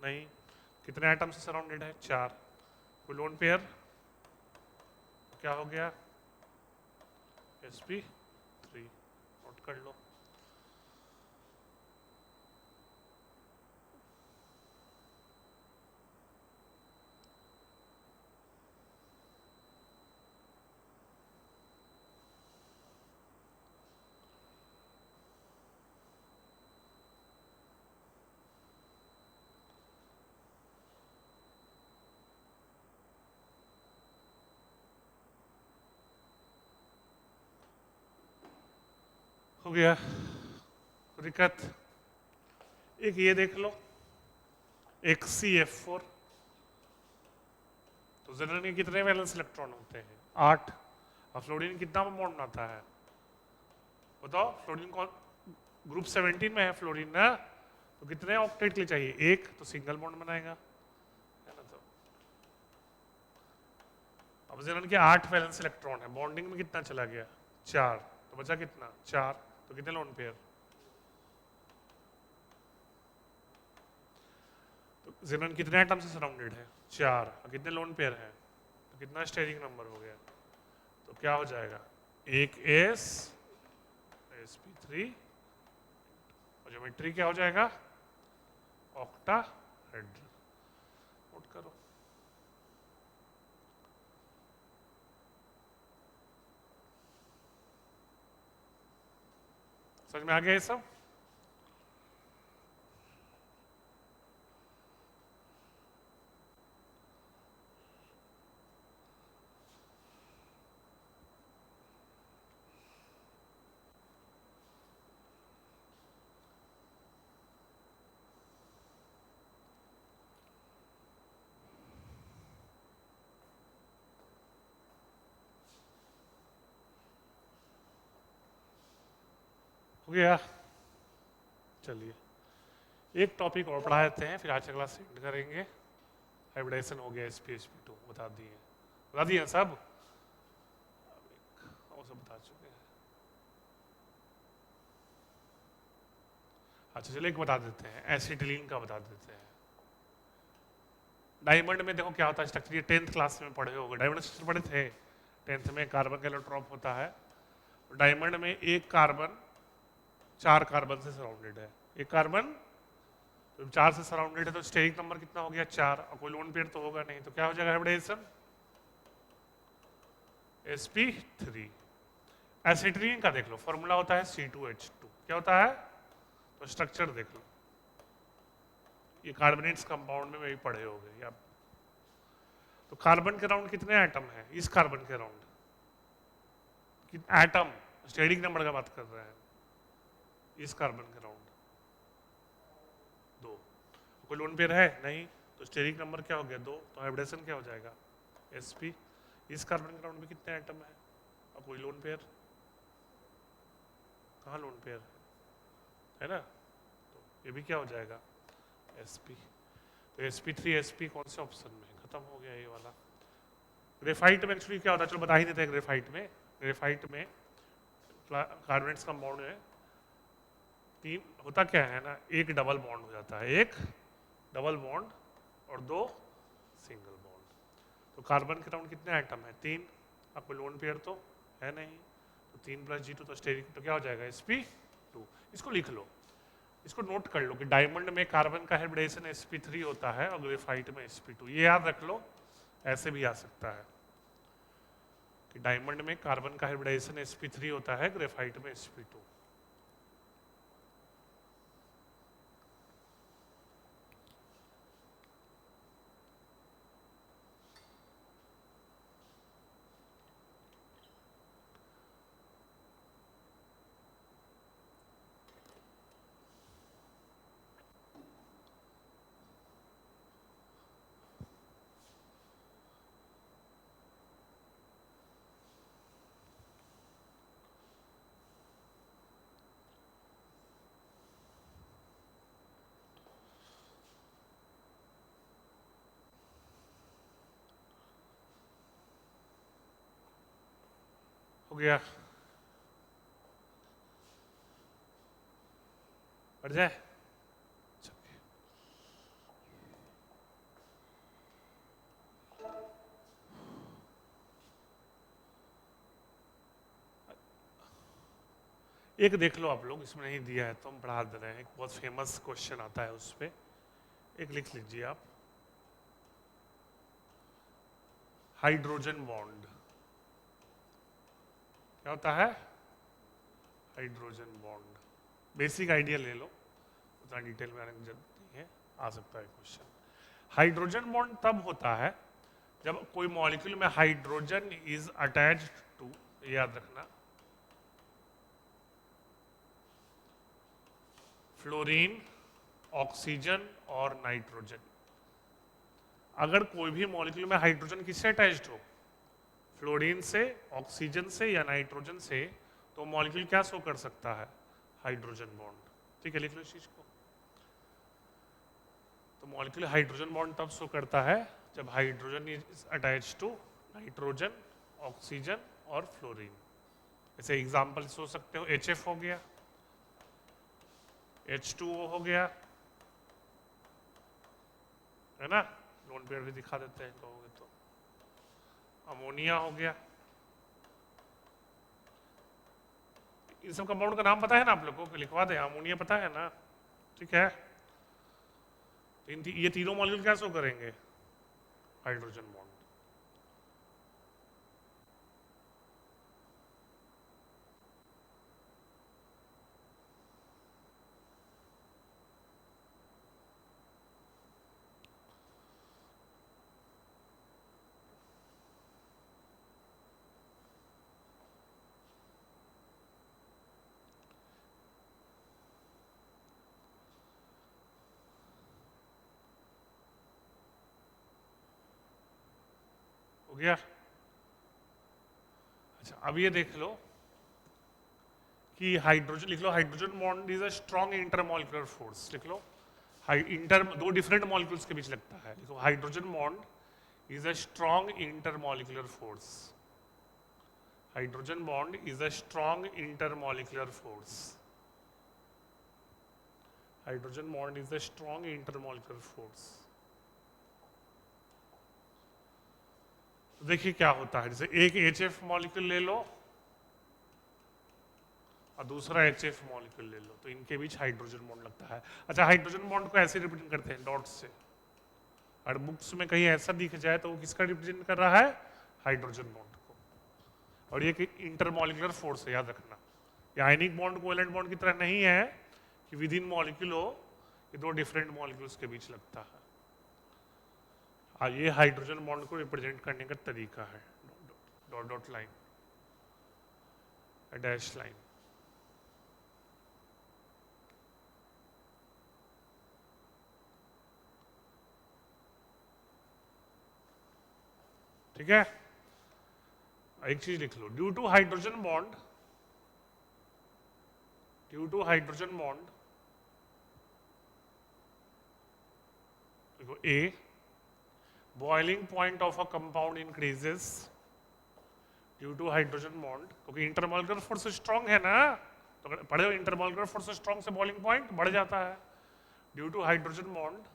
नहीं। कितने एटम से सराउंडेड है 4, कोई लोन पेयर क्या हो गया sp3, नोट कर लो। हो गया दिक्कत। एक ये देख लो XCF4, तो जेनरल में कितने वैलेंस इलेक्ट्रॉन होते हैं 8, और फ्लोरीन कितना बॉन्ड बनाता है बताओ, फ्लोरीन कौन ग्रुप 17 में है फ्लोरीन ना, तो कितने ऑक्टेट के लिए चाहिए एक, तो सिंगल बॉन्ड बनाएगा है ना। तो अब जेनरल के 8 वैलेंस इलेक्ट्रॉन है, बॉन्डिंग में कितना चला गया 4, तो बचा कितना 4, तो कितने लोन पेयर, तो जेनरल कितने एटम से सराउंडेड है 4, और कितने लोन पेयर है, तो कितना स्टेरिक नंबर हो गया, तो क्या हो जाएगा एक S sp3, और ज्योमेट्री क्या हो जाएगा ऑक्टाहेड्रल, नोट करो। समझ में आ गया ये सब। हो गया, चलिए एक टॉपिक और पढ़ा देते हैं फिर आज अगला सेंड करेंगे। हाइब्रिडाइजेशन हो गया sp2 बता दिए सब, वो सब बता चुके हैं। अच्छा चलिए एक बता देते हैं, एसिटिलीन का बता देते हैं। डायमंड में देखो क्या होता है स्ट्रक्चर, ये 10th क्लास में पढ़े होगे, डायमंड स्ट्रक्चर पढ़े थे 10th में, कार्बन का एलोट्रॉप होता है। डायमंड में एक कार्बन 4 कार्बन से सराउंडेड है, एक कार्बन तो 4 से सराउंडेड है, तो स्टेरिक नंबर कितना हो गया 4, और कोई लोन पेयर तो होगा नहीं, तो क्या हो जाएगा हाइब्रिडाइजेशन sp3। एसिटिलीन का देख लो फॉर्मूला होता है C2H2, क्या होता है, तो स्ट्रक्चर देख लो, ये कार्बोनेट्स कंपाउंड में भी पढ़े हो गए आप। तो कार्बन के राउंड कितने एटम है इस कार्बन के राउंड, एटम स्टेरिक नंबर का बात कर रहे हैं, इस कार्बन के राउंड 2, कोई लोन पेयर है नहीं, तो स्टेरिक नंबर क्या हो गया 2, तो हाइब्रिडेशन क्या हो जाएगा sp। इस कार्बन के राउंड में कितने एटम है, और कोई लोन पेयर, कहाँ लोन पेयर है ना, तो ये भी क्या हो जाएगा sp। तो sp3 sp कौन से ऑप्शन में, खत्म हो गया ये वाला। ग्रेफाइट में एक्चुअली क्या होता है, चलो बता ही देते हैं। ग्रेफाइट में कार्बोनेट्स का बॉन्ड है तीन, होता क्या है ना, एक डबल बॉन्ड हो जाता है, एक डबल बॉन्ड और दो सिंगल बॉन्ड। तो कार्बन के राउंड कितने आइटम है, तीन। आपको लोन पेयर तो है नहीं, तो 3+G2 तो स्टेरिक, तो क्या हो जाएगा sp2। इसको लिख लो, इसको नोट कर लो कि डायमंड में कार्बन का हाइब्रिडाइजेशन sp3 होता है और ग्रेफाइट में sp2। ये याद रख लो, ऐसे भी आ सकता है कि डायमंड में कार्बन का हाइब्रिडाइजेशन sp3 होता है, ग्रेफाइट में sp2। हो गया, बढ़ जाए। एक देख लो आप लोग, इसमें नहीं दिया है तो हम बढ़ा दे रहे हैं, एक बहुत फेमस क्वेश्चन आता है उस पर, एक लिख लीजिए आप। हाइड्रोजन बॉन्ड क्या होता है, हाइड्रोजन बॉन्ड। बेसिक आइडिया ले लो, उतना डिटेल में आने की जरूरत नहीं है, आ सकता है क्वेश्चन। हाइड्रोजन बॉन्ड तब होता है जब कोई मॉलिक्यूल में हाइड्रोजन इज अटैच्ड टू, याद रखना, फ्लोरीन, ऑक्सीजन और नाइट्रोजन। अगर कोई भी मॉलिक्यूल में हाइड्रोजन किससे अटैच्ड हो, फ्लोरीन से, ऑक्सीजन से या नाइट्रोजन से, तो मॉलिक्यूल क्या शो कर सकता है, हाइड्रोजन बॉन्ड। ठीक है, लिख लो इस चीज को। तो मॉलिक्यूल हाइड्रोजन बॉन्ड तब शो करता है जब hydrogen is attached to nitrogen, oxygen और फ्लोरीन। ऐसे एग्जांपल हो सकते हो, HF हो गया, H2O हो गया, है ना, लोन पेयर भी दिखा देते हैं कहोगे तो। अमोनिया हो गया। इन सब कंपाउंड का नाम पता है ना आप लोगों को, लिखवा दे, अमोनिया पता है ना, ठीक है। तो ये तीनों मॉलिक्यूल क्या शो करेंगे, हाइड्रोजन बॉन्ड। हो गया। अच्छा, अब ये देख लो कि हाइड्रोजन, लिख लो hydrogen bond is a strong intermolecular force. लिख लो, इंटर दो डिफरेंट मॉलिक्यूल्स के बीच लगता है। लिखो, hydrogen bond is a strong intermolecular force. Hydrogen bond is a strong intermolecular force. Hydrogen bond is a strong intermolecular force. तो देखिए क्या होता है, जैसे एक HF मॉलिक्यूल ले लो और दूसरा HF मॉलिक्यूल ले लो, तो इनके बीच हाइड्रोजन बॉन्ड लगता है। अच्छा, हाइड्रोजन बॉन्ड को ऐसे रिप्रेजेंट करते हैं, डॉट से। और बुक्स में कहीं ऐसा दिख जाए तो वो किसका रिप्रेजेंट कर रहा है, हाइड्रोजन बॉन्ड को। और ये इंटरमॉलिक्यूलर फोर्स है, याद रखना। ये आयनिक बॉन्ड कोवेलेंट बॉन्ड की तरह नहीं है कि विद इन मॉलिक्यूल हो, ये दो डिफरेंट मॉलिक्यूल्स के बीच लगता है। हाँ, ये हाइड्रोजन बॉन्ड को रिप्रेजेंट करने का तरीका है, dot dot line, dash line. ठीक है, एक चीज लिख लो, due to hydrogen bond, due to hydrogen bond, देखो A, boiling point of a compound increases due to hydrogen bond, क्योंकि इंटरमॉलिक्यूलर फोर्स स्ट्रांग है ना, तो अगर पढ़े हो इंटरमॉलिक्यूलर फोर्स स्ट्रांग से बॉइलिंग पॉइंट बढ़ जाता है। Due to hydrogen bond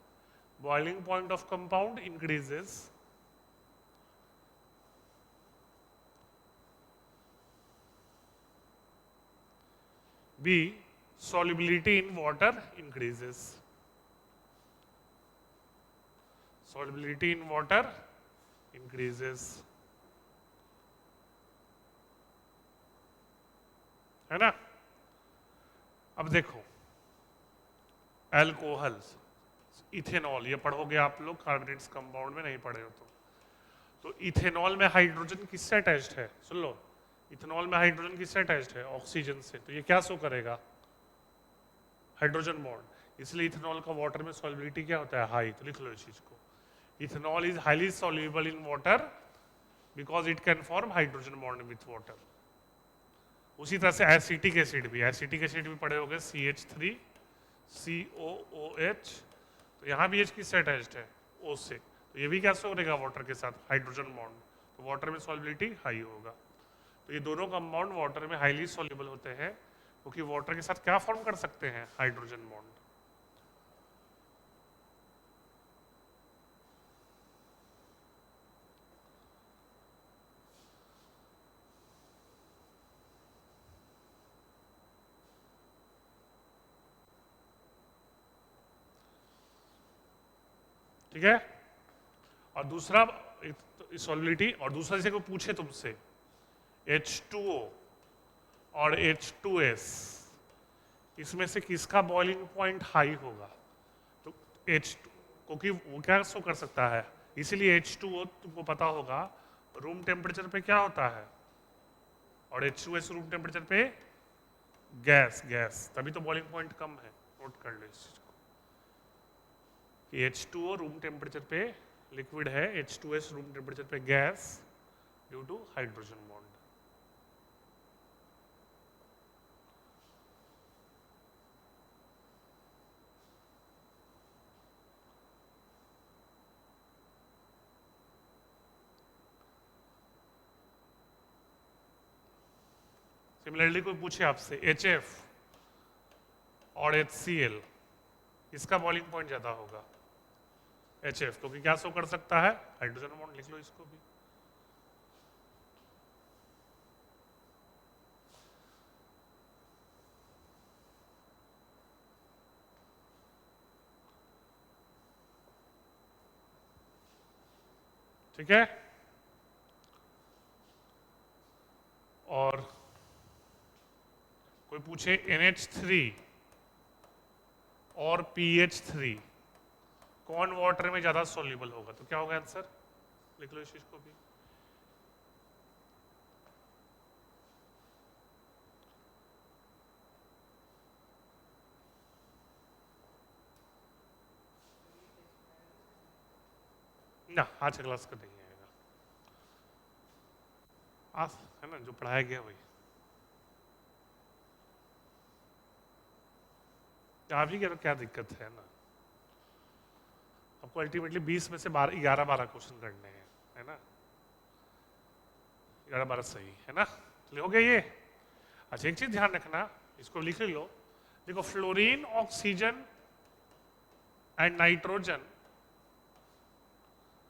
boiling point of compound increases B solubility in water increases, solubility in water increases, है ना। अब देखो एल्कोहल, इथेनॉल, ये पढ़ोगे आप लोग कार्बोनेट्स कंपाउंड में, नहीं पढ़े हो तो इथेनॉल में हाइड्रोजन किससे अटैच्ड है, सुन लो, इथेनॉल में हाइड्रोजन किससे अटैच्ड है, ऑक्सीजन से, तो ये क्या शो करेगा, हाइड्रोजन बॉन्ड, इसलिए इथेनॉल का वाटर में सॉल्युबिलिटी क्या होता है, हाई, तो लिख लो इस चीज को, ethanol is highly soluble in water because it can form hydrogen bond with water. उसी तरह से एसिटिक एसिड भी पढ़े होंगे, CH3 COOH, तो यहाँ भी H किससे अटैच्ड है, O से, तो ये भी क्या शो करेगा वाटर के साथ हाइड्रोजन बॉन्ड, तो वाटर में सॉल्युबिलिटी हाई होगा। तो ये दोनों कंपाउंड वाटर में हाईली सॉल्युबल होते हैं, क्योंकि वाटर के साथ क्या फॉर्म कर सकते हैं, हाइड्रोजन बॉन्ड। ठीक है, और दूसरा सॉल्युबिलिटी, और दूसरा जैसे कोई पूछे तुमसे H2O और H2S, इसमें से किसका बॉइलिंग पॉइंट हाई होगा, तो H2, क्योंकि वो क्या शो कर सकता है, इसीलिए H2O तुमको पता होगा रूम टेम्परेचर पे क्या होता है, और H2S रूम टेम्परेचर पे गैस, तभी तो बॉइलिंग पॉइंट कम है, नोट कर लो इस चीज को कि H2O रूम टेम्परेचर पे लिक्विड है, H2S रूम टेम्परेचर पे gas due to hydrogen bond. Similarly कोई पूछे आपसे HF और HCl, इसका बॉइलिंग पॉइंट ज्यादा होगा, HF, क्योंकि क्या शो कर सकता है, हाइड्रोजन बॉन्ड, लिख लो इसको भी। ठीक है, और कोई पूछे NH3 और PH3 कौन वाटर में ज्यादा सॉल्युबल होगा, तो क्या होगा आंसर, लिख लो इस चीज को भी। ना आज क्लास का नहीं आएगा, आज है ना जो पढ़ाया गया वही, आप ही क्या दिक्कत है ना, आपको अल्टीमेटली 20 में से 11-12 क्वेश्चन करने हैं, है ना, 11-12 सही है ना, चलिए हो गया ये। अच्छा एक चीज ध्यान रखना, इसको लिख लो, देखो फ्लोरीन, ऑक्सीजन एंड नाइट्रोजन,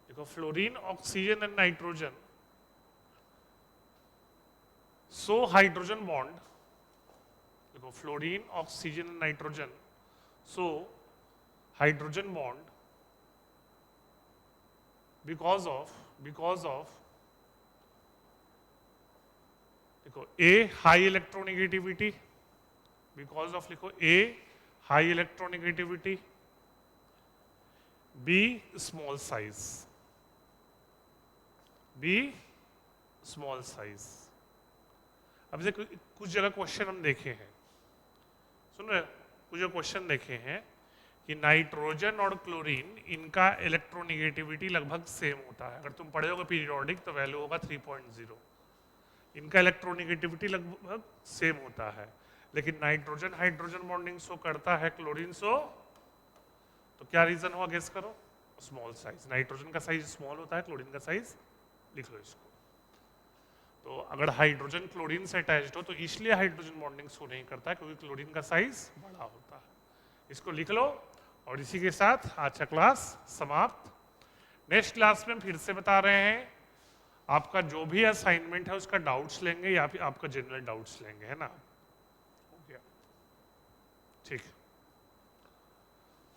देखो fluorine, oxygen and nitrogen so hydrogen bond, देखो fluorine, oxygen and nitrogen so hydrogen bond because of देखो A high electronegativity, because of लिखो A high electronegativity, B small size, B small size. अब देखो कुछ जगह क्वेश्चन हम देखे हैं, सुन रहे, कुछ क्वेश्चन देखे हैं कि नाइट्रोजन और क्लोरीन इनका इलेक्ट्रोनेगेटिविटी लगभग सेम होता है, अगर तुम पढ़े होगे पीरियोडिक तो वैल्यू होगा 3.0, इनका इलेक्ट्रोनेगेटिविटी लगभग सेम होता है, लेकिन नाइट्रोजन हाइड्रोजन बॉन्डिंग शो करता है, क्लोरीन शो, तो क्या रीजन हुआ गेस करो, स्मॉल साइज, नाइट्रोजन का साइज स्मॉल होता है, क्लोरीन का साइज लिख लो इसको। तो अगर हाइड्रोजन क्लोरीन से अटैच्ड हो तो इसलिए हाइड्रोजन बॉन्डिंग शो नहीं करता क्योंकि क्लोरीन का साइज बड़ा होता है। इसको लिख लो और इसी के साथ आज का क्लास समाप्त। नेक्स्ट क्लास में फिर से बता रहे हैं, आपका जो भी असाइनमेंट है उसका डाउट्स लेंगे या फिर आपका जनरल डाउट्स लेंगे, है ना? हो गया, ठीक है।